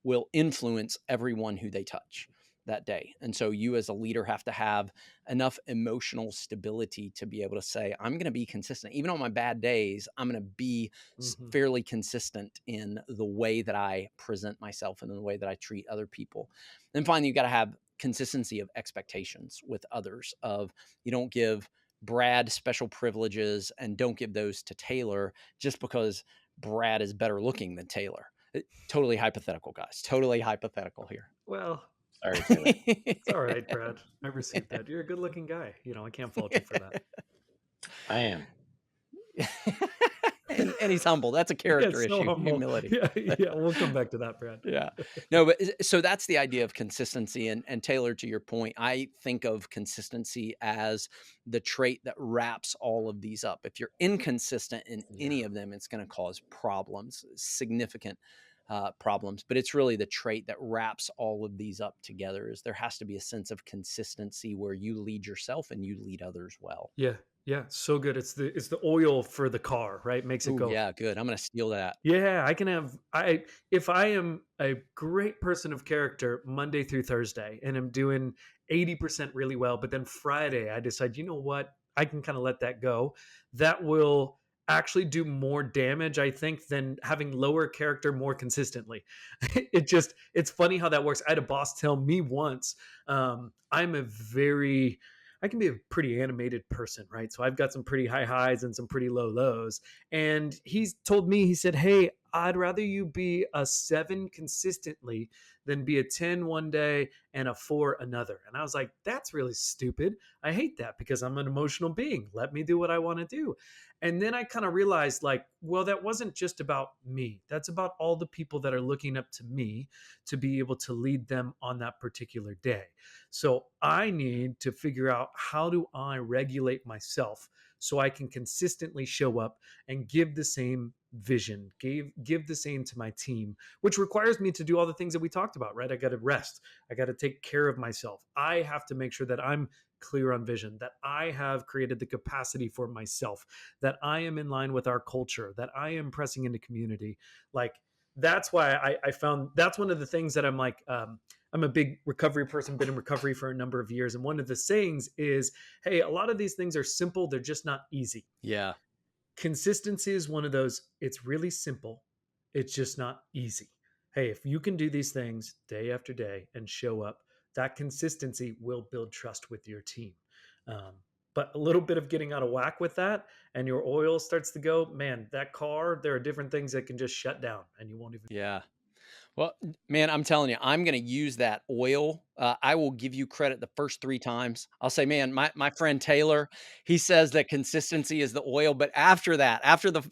will influence everyone who they touch that day. And so you as a leader have to have enough emotional stability to be able to say, I'm going to be consistent. Even on my bad days, I'm going to be fairly consistent in the way that I present myself and in the way that I treat other people. And finally, you got to have consistency of expectations with others. Of, you don't give Brad special privileges and don't give those to Taylor just because Brad is better looking than Taylor. Totally hypothetical, guys. Totally hypothetical here. Well, Sorry, Taylor. it's all right, Brad. I received that. You're a good looking guy. I can't fault you for that. I am. and he's humble. That's a character issue. Humble. Humility. Yeah. We'll come back to that, Brad. Yeah. No, but so that's the idea of consistency. And Taylor, to your point, I think of consistency as the trait that wraps all of these up. If you're inconsistent in any of them, it's going to cause problems, significant problems. But it's really the trait that wraps all of these up together. Is there has to be a sense of consistency where you lead yourself and you lead others well. Yeah, so good. It's the oil for the car, right? Makes it go. Yeah, good. I'm going to steal that. Yeah, if I am a great person of character Monday through Thursday and I'm doing 80% really well, but then Friday I decide, you know what? I can kind of let that go. That will actually do more damage, I think, than having lower character more consistently. It's funny how that works. I had a boss tell me once, I'm a very, I can be a pretty animated person, right? So I've got some pretty high highs and some pretty low lows. And he's told me, he said, hey, I'd rather you be a 7 consistently than be a 10 one day and a 4 another. And I was like, that's really stupid. I hate that because I'm an emotional being. Let me do what I want to do. And then I kind of realized, like, well, that wasn't just about me. That's about all the people that are looking up to me to be able to lead them on that particular day. So I need to figure out, how do I regulate myself so I can consistently show up and give the same vision, give the same to my team, which requires me to do all the things that we talked about, right? I got to rest. I got to take care of myself. I have to make sure that I'm clear on vision, that I have created the capacity for myself, that I am in line with our culture, that I am pressing into community. Like, that's why I found that's one of the things that I'm like, I'm a big recovery person, been in recovery for a number of years. And one of the sayings is, hey, a lot of these things are simple, they're just not easy. Yeah. Consistency is one of those. It's really simple, it's just not easy. Hey, if you can do these things day after day and show up, that consistency will build trust with your team. um, but a little bit of getting out of whack with that, and your oil starts to go, man, that car, there are different things that can just shut down and you won't even. Yeah. Well, man, I'm telling you, I'm going to use that oil. I will give you credit the first 3 times. I'll say, man, my friend Taylor, he says that consistency is the oil. But after that,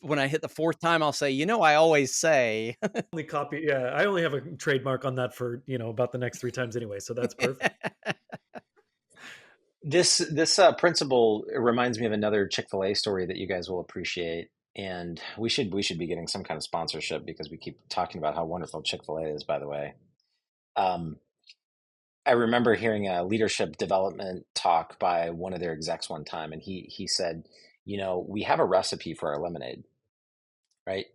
when I hit the 4th time, I'll say, I always say. Only copy, yeah, I only have a trademark on that for about the next 3 times anyway, so that's perfect. This principle reminds me of another Chick-fil-A story that you guys will appreciate, and we should be getting some kind of sponsorship because we keep talking about how wonderful Chick-fil-A is. By the way, I remember hearing a leadership development talk by one of their execs one time, and he said, we have a recipe for our lemonade, right?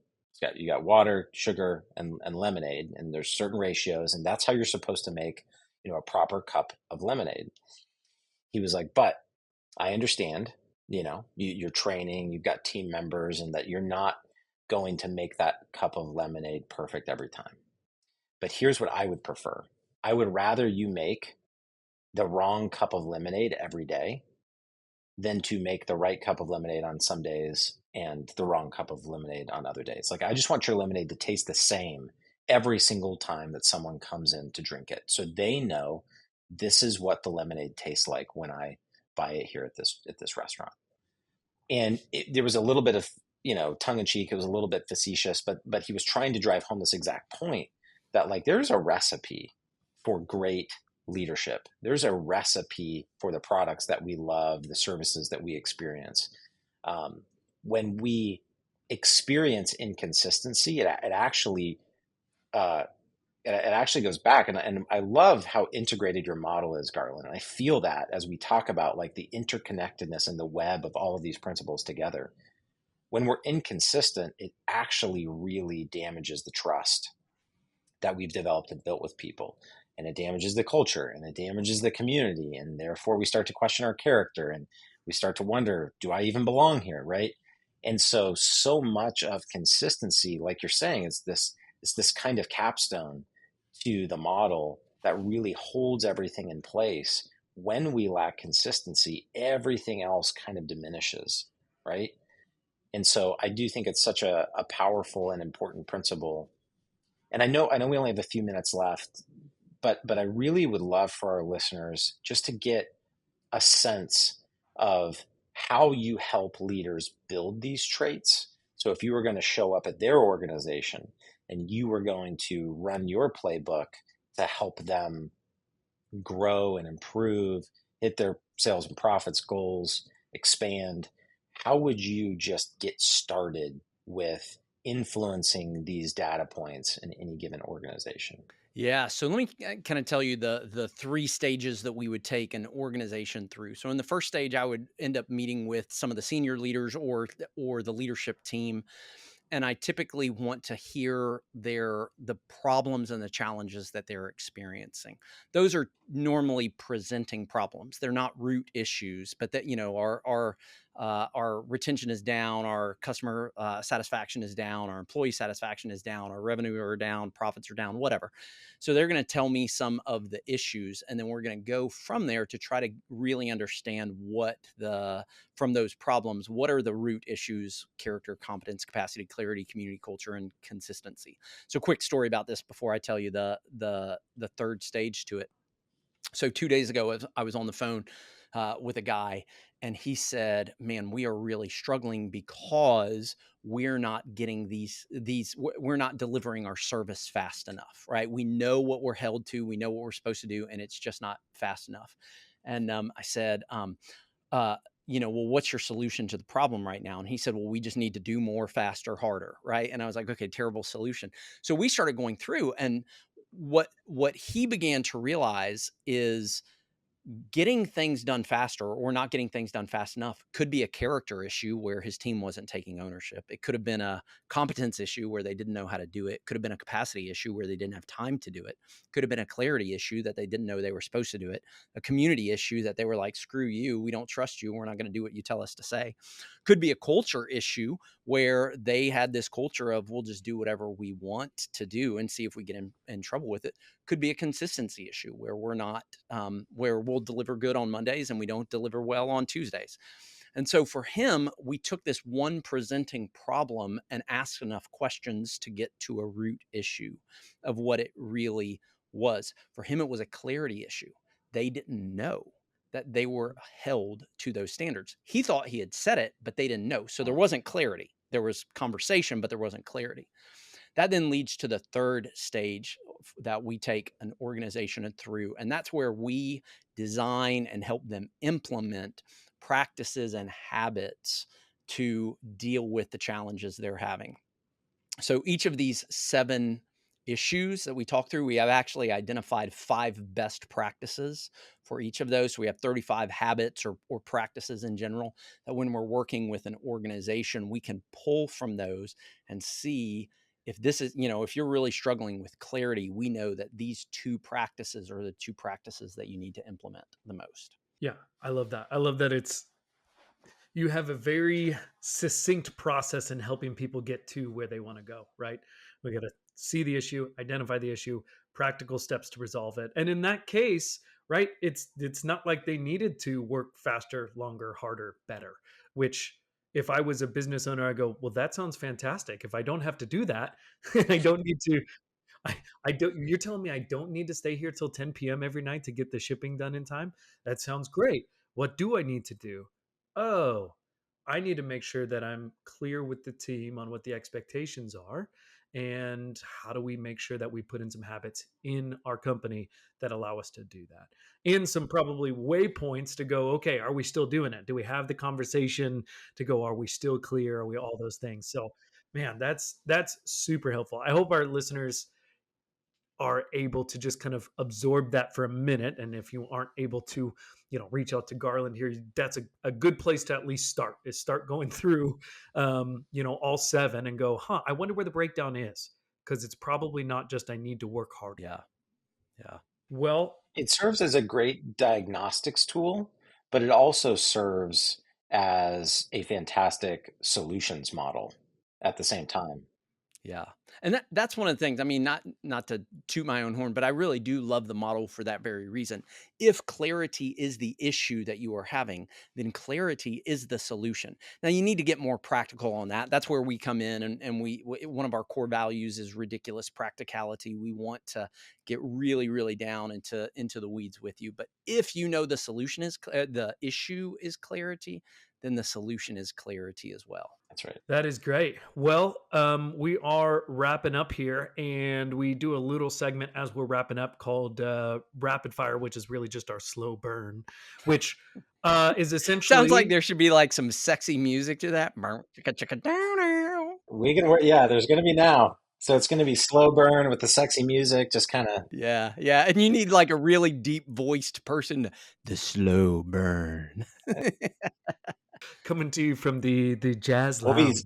You got water, sugar, and lemonade, and there's certain ratios, and that's how you're supposed to make a proper cup of lemonade. He was like, but I understand, you're training, you've got team members, and that you're not going to make that cup of lemonade perfect every time. But here's what I would prefer. I would rather you make the wrong cup of lemonade every day than to make the right cup of lemonade on some days and the wrong cup of lemonade on other days. Like, I just want your lemonade to taste the same every single time that someone comes in to drink it, so they know this is what the lemonade tastes like when I buy it here at this restaurant. And there was a little bit of tongue in cheek. It was a little bit facetious, but he was trying to drive home this exact point that, like, there's a recipe for great leadership. There's a recipe for the products that we love, the services that we experience. When we experience inconsistency, it actually goes back, and I love how integrated your model is, Garland. And I feel that as we talk about, like, the interconnectedness and the web of all of these principles together. When we're inconsistent, it actually really damages the trust that we've developed and built with people. And it damages the culture, and it damages the community. And therefore we start to question our character, and we start to wonder, do I even belong here? Right. And so much of consistency, like you're saying, is this kind of capstone to the model that really holds everything in place. When we lack consistency, everything else kind of diminishes. Right. And so I do think it's such a powerful and important principle. And I know we only have a few minutes left, but I really would love for our listeners just to get a sense of how you help leaders build these traits. So if you were going to show up at their organization and you were going to run your playbook to help them grow and improve, hit their sales and profits goals, expand, how would you just get started with influencing these data points in any given organization? Yeah. So let me kind of tell you the 3 stages that we would take an organization through. So in the first stage, I would end up meeting with some of the senior leaders or the leadership team. I typically want to hear the problems and the challenges that they're experiencing. Those are normally presenting problems. They're not root issues, but that, our retention is down, our customer satisfaction is down, our employee satisfaction is down, our revenue are down, profits are down, whatever. So they're going to tell me some of the issues, and then we're going to go from there to try to really understand from those problems, what are the root issues: character, competence, capacity, clarity, community, culture, and consistency. So quick story about this before I tell you the third stage to it. So 2 days ago, I was on the phone with a guy, and he said, "Man, we are really struggling because we're not getting we're not delivering our service fast enough, right? We know what we're held to, we know what we're supposed to do, and it's just not fast enough." And I said, uh, well, what's your solution to the problem right now? And he said, well, we just need to do more, faster, harder, right? And I was like, okay, terrible solution. So we started going through, and what he began to realize is getting things done faster or not getting things done fast enough could be a character issue where his team wasn't taking ownership. It could have been a competence issue where they didn't know how to do it. Could have been a capacity issue where they didn't have time to do it. Could have been a clarity issue that they didn't know they were supposed to do it. A community issue that they were like, screw you, we don't trust you, we're not going to do what you tell us to say. Could be a culture issue where they had this culture of, we'll just do whatever we want to do and see if we get in trouble with it. Could be a consistency issue where we're not, where we'll deliver good on Mondays and we don't deliver well on Tuesdays. And so for him, we took this one presenting problem and asked enough questions to get to a root issue of what it really was. For him, it was a clarity issue. They didn't know that they were held to those standards. He thought he had said it, but they didn't know. So there wasn't clarity. There was conversation, but there wasn't clarity. That then leads to the third stage that we take an organization through. And that's where we design and help them implement practices and habits to deal with the challenges they're having. So each of these 7 issues that we talk through, we have actually identified 5 best practices for each of those. So we have 35 habits or practices in general that when we're working with an organization, we can pull from those and see if this is, if you're really struggling with clarity, we know that these 2 practices are the 2 practices that you need to implement the most. Yeah, I love that. I love that you have a very succinct process in helping people get to where they want to go, right? We got to see the issue, identify the issue, practical steps to resolve it. And in that case, right, it's not like they needed to work faster, longer, harder, better, which if I was a business owner, I go, well, that sounds fantastic. If I don't have to do that, I don't need to I don't, you're telling me I don't need to stay here till 10 p.m. every night to get the shipping done in time? That sounds great. What do I need to do? Oh, I need to make sure that I'm clear with the team on what the expectations are. And how do we make sure that we put in some habits in our company that allow us to do that? And some probably waypoints to go, okay, are we still doing it? Do we have the conversation to go, are we still clear? Are we all those things? So, man, that's super helpful. I hope our listeners are able to just kind of absorb that for a minute. And if you aren't able to, reach out to Garland here, that's a good place to at least start going through, all 7 and go, I wonder where the breakdown is. Cause it's probably not just, I need to work harder. Yeah. Yeah. Well, It serves as a great diagnostics tool, but it also serves as a fantastic solutions model at the same time. Yeah. And that's one of the things, I mean, not to toot my own horn, but I really do love the model for that very reason. If clarity is the issue that you are having, then clarity is the solution. Now you need to get more practical on that. That's where we come in, and one of our core values is ridiculous practicality. We want to get really, really down into the weeds with you. But if you know the solution is the issue is clarity, then the solution is clarity as well. That's right. That is great. Well, we are wrapping up here, and we do a little segment as we're wrapping up called Rapid Fire, which is really just our slow burn, which is essentially... Sounds like there should be like some sexy music to that. We can work. Yeah, there's going to be now. So it's going to be slow burn with the sexy music, just kind of. Yeah. And you need like a really deep voiced person. The slow burn. Coming to you from the Jazz Lounge.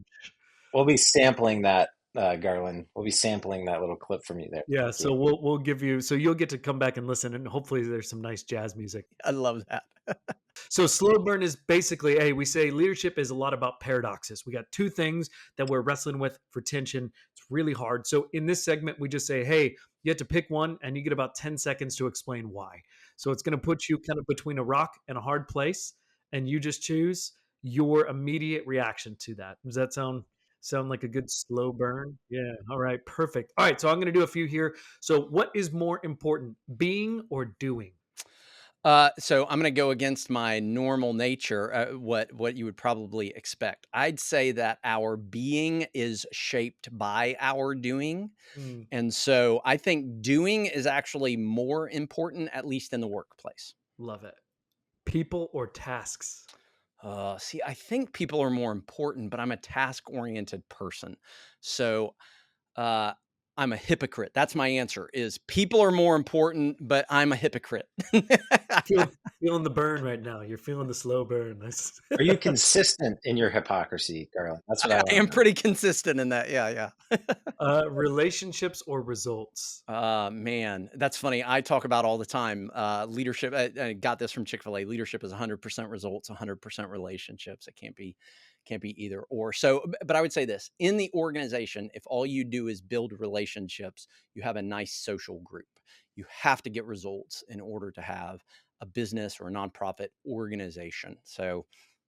We'll be sampling that, Garland. We'll be sampling that little clip from you there. Yeah, Thank so you. we'll give you, so you'll get to come back and listen, and hopefully there's some nice jazz music. I love that. So slow burn is basically, hey, we say leadership is a lot about paradoxes. We got two things that we're wrestling with for tension. It's really hard. So in this segment, we just say, hey, you have to pick one and you get about 10 seconds to explain why. So it's going to put you kind of between a rock and a hard place, and you just choose your immediate reaction to that. Does that sound like a good slow burn? Yeah. All right. Perfect. All right. So I'm going to do a few here. So what is more important, being or doing? So I'm going to go against my normal nature, what you would probably expect. I'd say that our being is shaped by our doing. Mm, And so I think doing is actually more important, at least in the workplace. love it. People or tasks? See, I think people are more important, but I'm a task-oriented person. So uh, I'm a hypocrite. That's my answer is people are more important, but I'm a hypocrite. Feeling the burn right now. You're feeling the slow burn. Are you consistent in your hypocrisy, Garland? That's what I I want to am know. pretty consistent in that. Yeah. Relationships or results? Man, that's funny. I talk about all the time. Leadership. I got this from Chick-fil-A. Leadership is 100% results, 100% relationships. It can't be either or. So, but I would say this in the organization, if all you do is build relationships, you have a nice social group. You have to get results in order to have a business or a nonprofit organization. So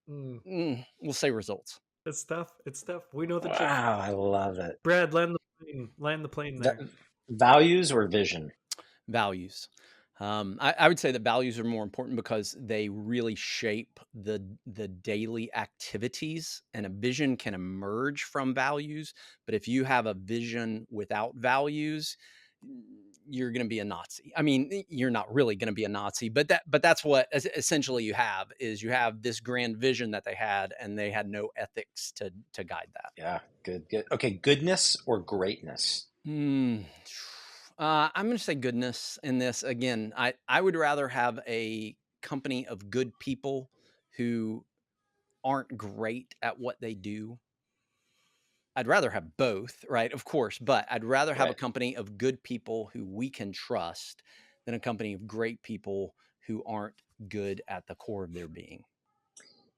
we'll say results. It's tough. It's tough. We know the truth. Wow, I love it. Brad, land the plane. Land the plane there. Values or vision? Values. I would say that values are more important because they really shape the daily activities, and a vision can emerge from values. But if you have a vision without values, you're going to be a Nazi. I mean, you're not really going to be a Nazi, but that's what essentially you have this grand vision that they had, and they had no ethics to guide that. Yeah, good. Okay, goodness or greatness? I'm going to say goodness in this. Again, I would rather have a company of good people who aren't great at what they do. I'd rather have both, right? Of course, but I'd rather have a Right. company of good people who we can trust than a company of great people who aren't good at the core of their being.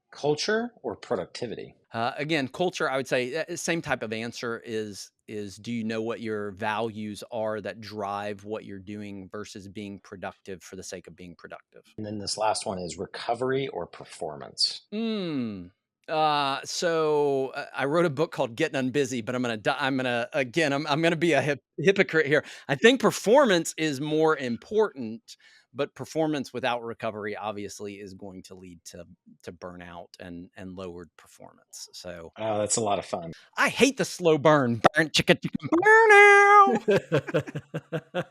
Culture or productivity? Again, culture, I would say same type of answer is do you know what your values are that drive what you're doing versus being productive for the sake of being productive? And then this last one is recovery or performance? So I wrote a book called Gettin Busy, but I'm gonna be a hypocrite here. I think performance is more important, but performance without recovery obviously is going to lead to burnout and lowered performance. So Oh, that's a lot of fun. I hate the slow burn. Burn chicka chicka burn now.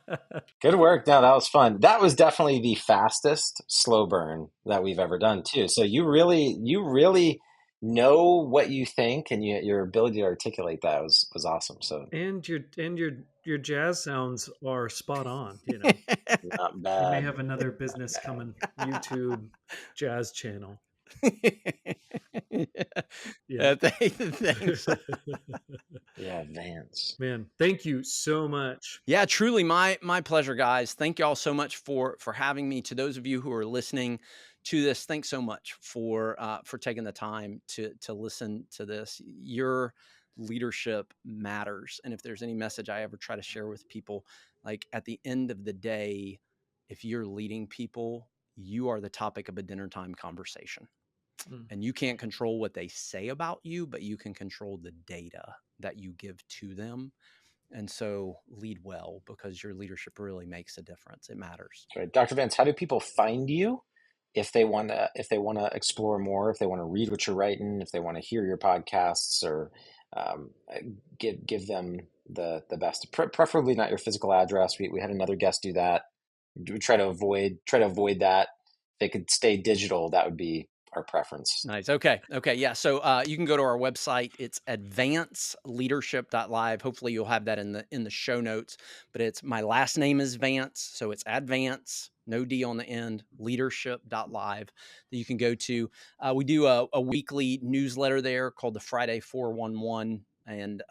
Good work. No, that was fun. That was definitely the fastest slow burn that we've ever done too. So you really know what you think, and your ability to articulate that was awesome. So and your jazz sounds are spot on. You know, not you may bad. have another business coming. YouTube jazz channel. Yeah. Thanks. Yeah, Vance. Man, thank you so much. Yeah, truly my pleasure, guys. Thank y'all so much for having me. To those of you who are listening to this, thanks so much for taking the time to listen to this. Your leadership matters, and if there's any message I ever try to share with people, like at the end of the day, if you're leading people, you are the topic of a dinner time conversation. And you can't control what they say about you, but you can control the data that you give to them. And so lead well, because your leadership really makes a difference. It matters. Right. Dr. Vance, how do people find you if they want to explore more, if they want to read what you're writing, if they want to hear your podcasts, or give them the best, preferably not your physical address. We had another guest do that. We try to avoid that. If they could stay digital, that would be our preference. Nice. Okay. Yeah. So you can go to our website. It's advanceleadership.live. Hopefully you'll have that in the show notes, but it's my last name is Vance. So it's advance, no D on the end, leadership.live that you can go to. We do a weekly newsletter there called the Friday 411 and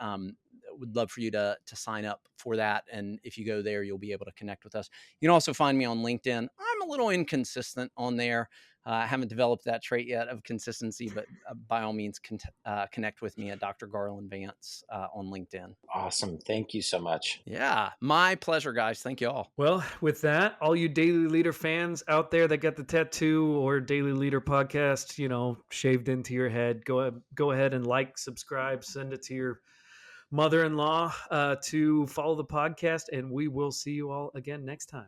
would love for you to sign up for that. And if you go there, you'll be able to connect with us. You can also find me on LinkedIn. I'm a little inconsistent on there. I haven't developed that trait yet of consistency, but by all means, connect with me at Dr. Garland Vance on LinkedIn. Awesome. Thank you so much. Yeah, my pleasure, guys. Thank you all. Well, with that, all you Daily Leader fans out there that got the tattoo or Daily Leader podcast, shaved into your head, go ahead and like, subscribe, send it to your mother-in-law to follow the podcast, and we will see you all again next time.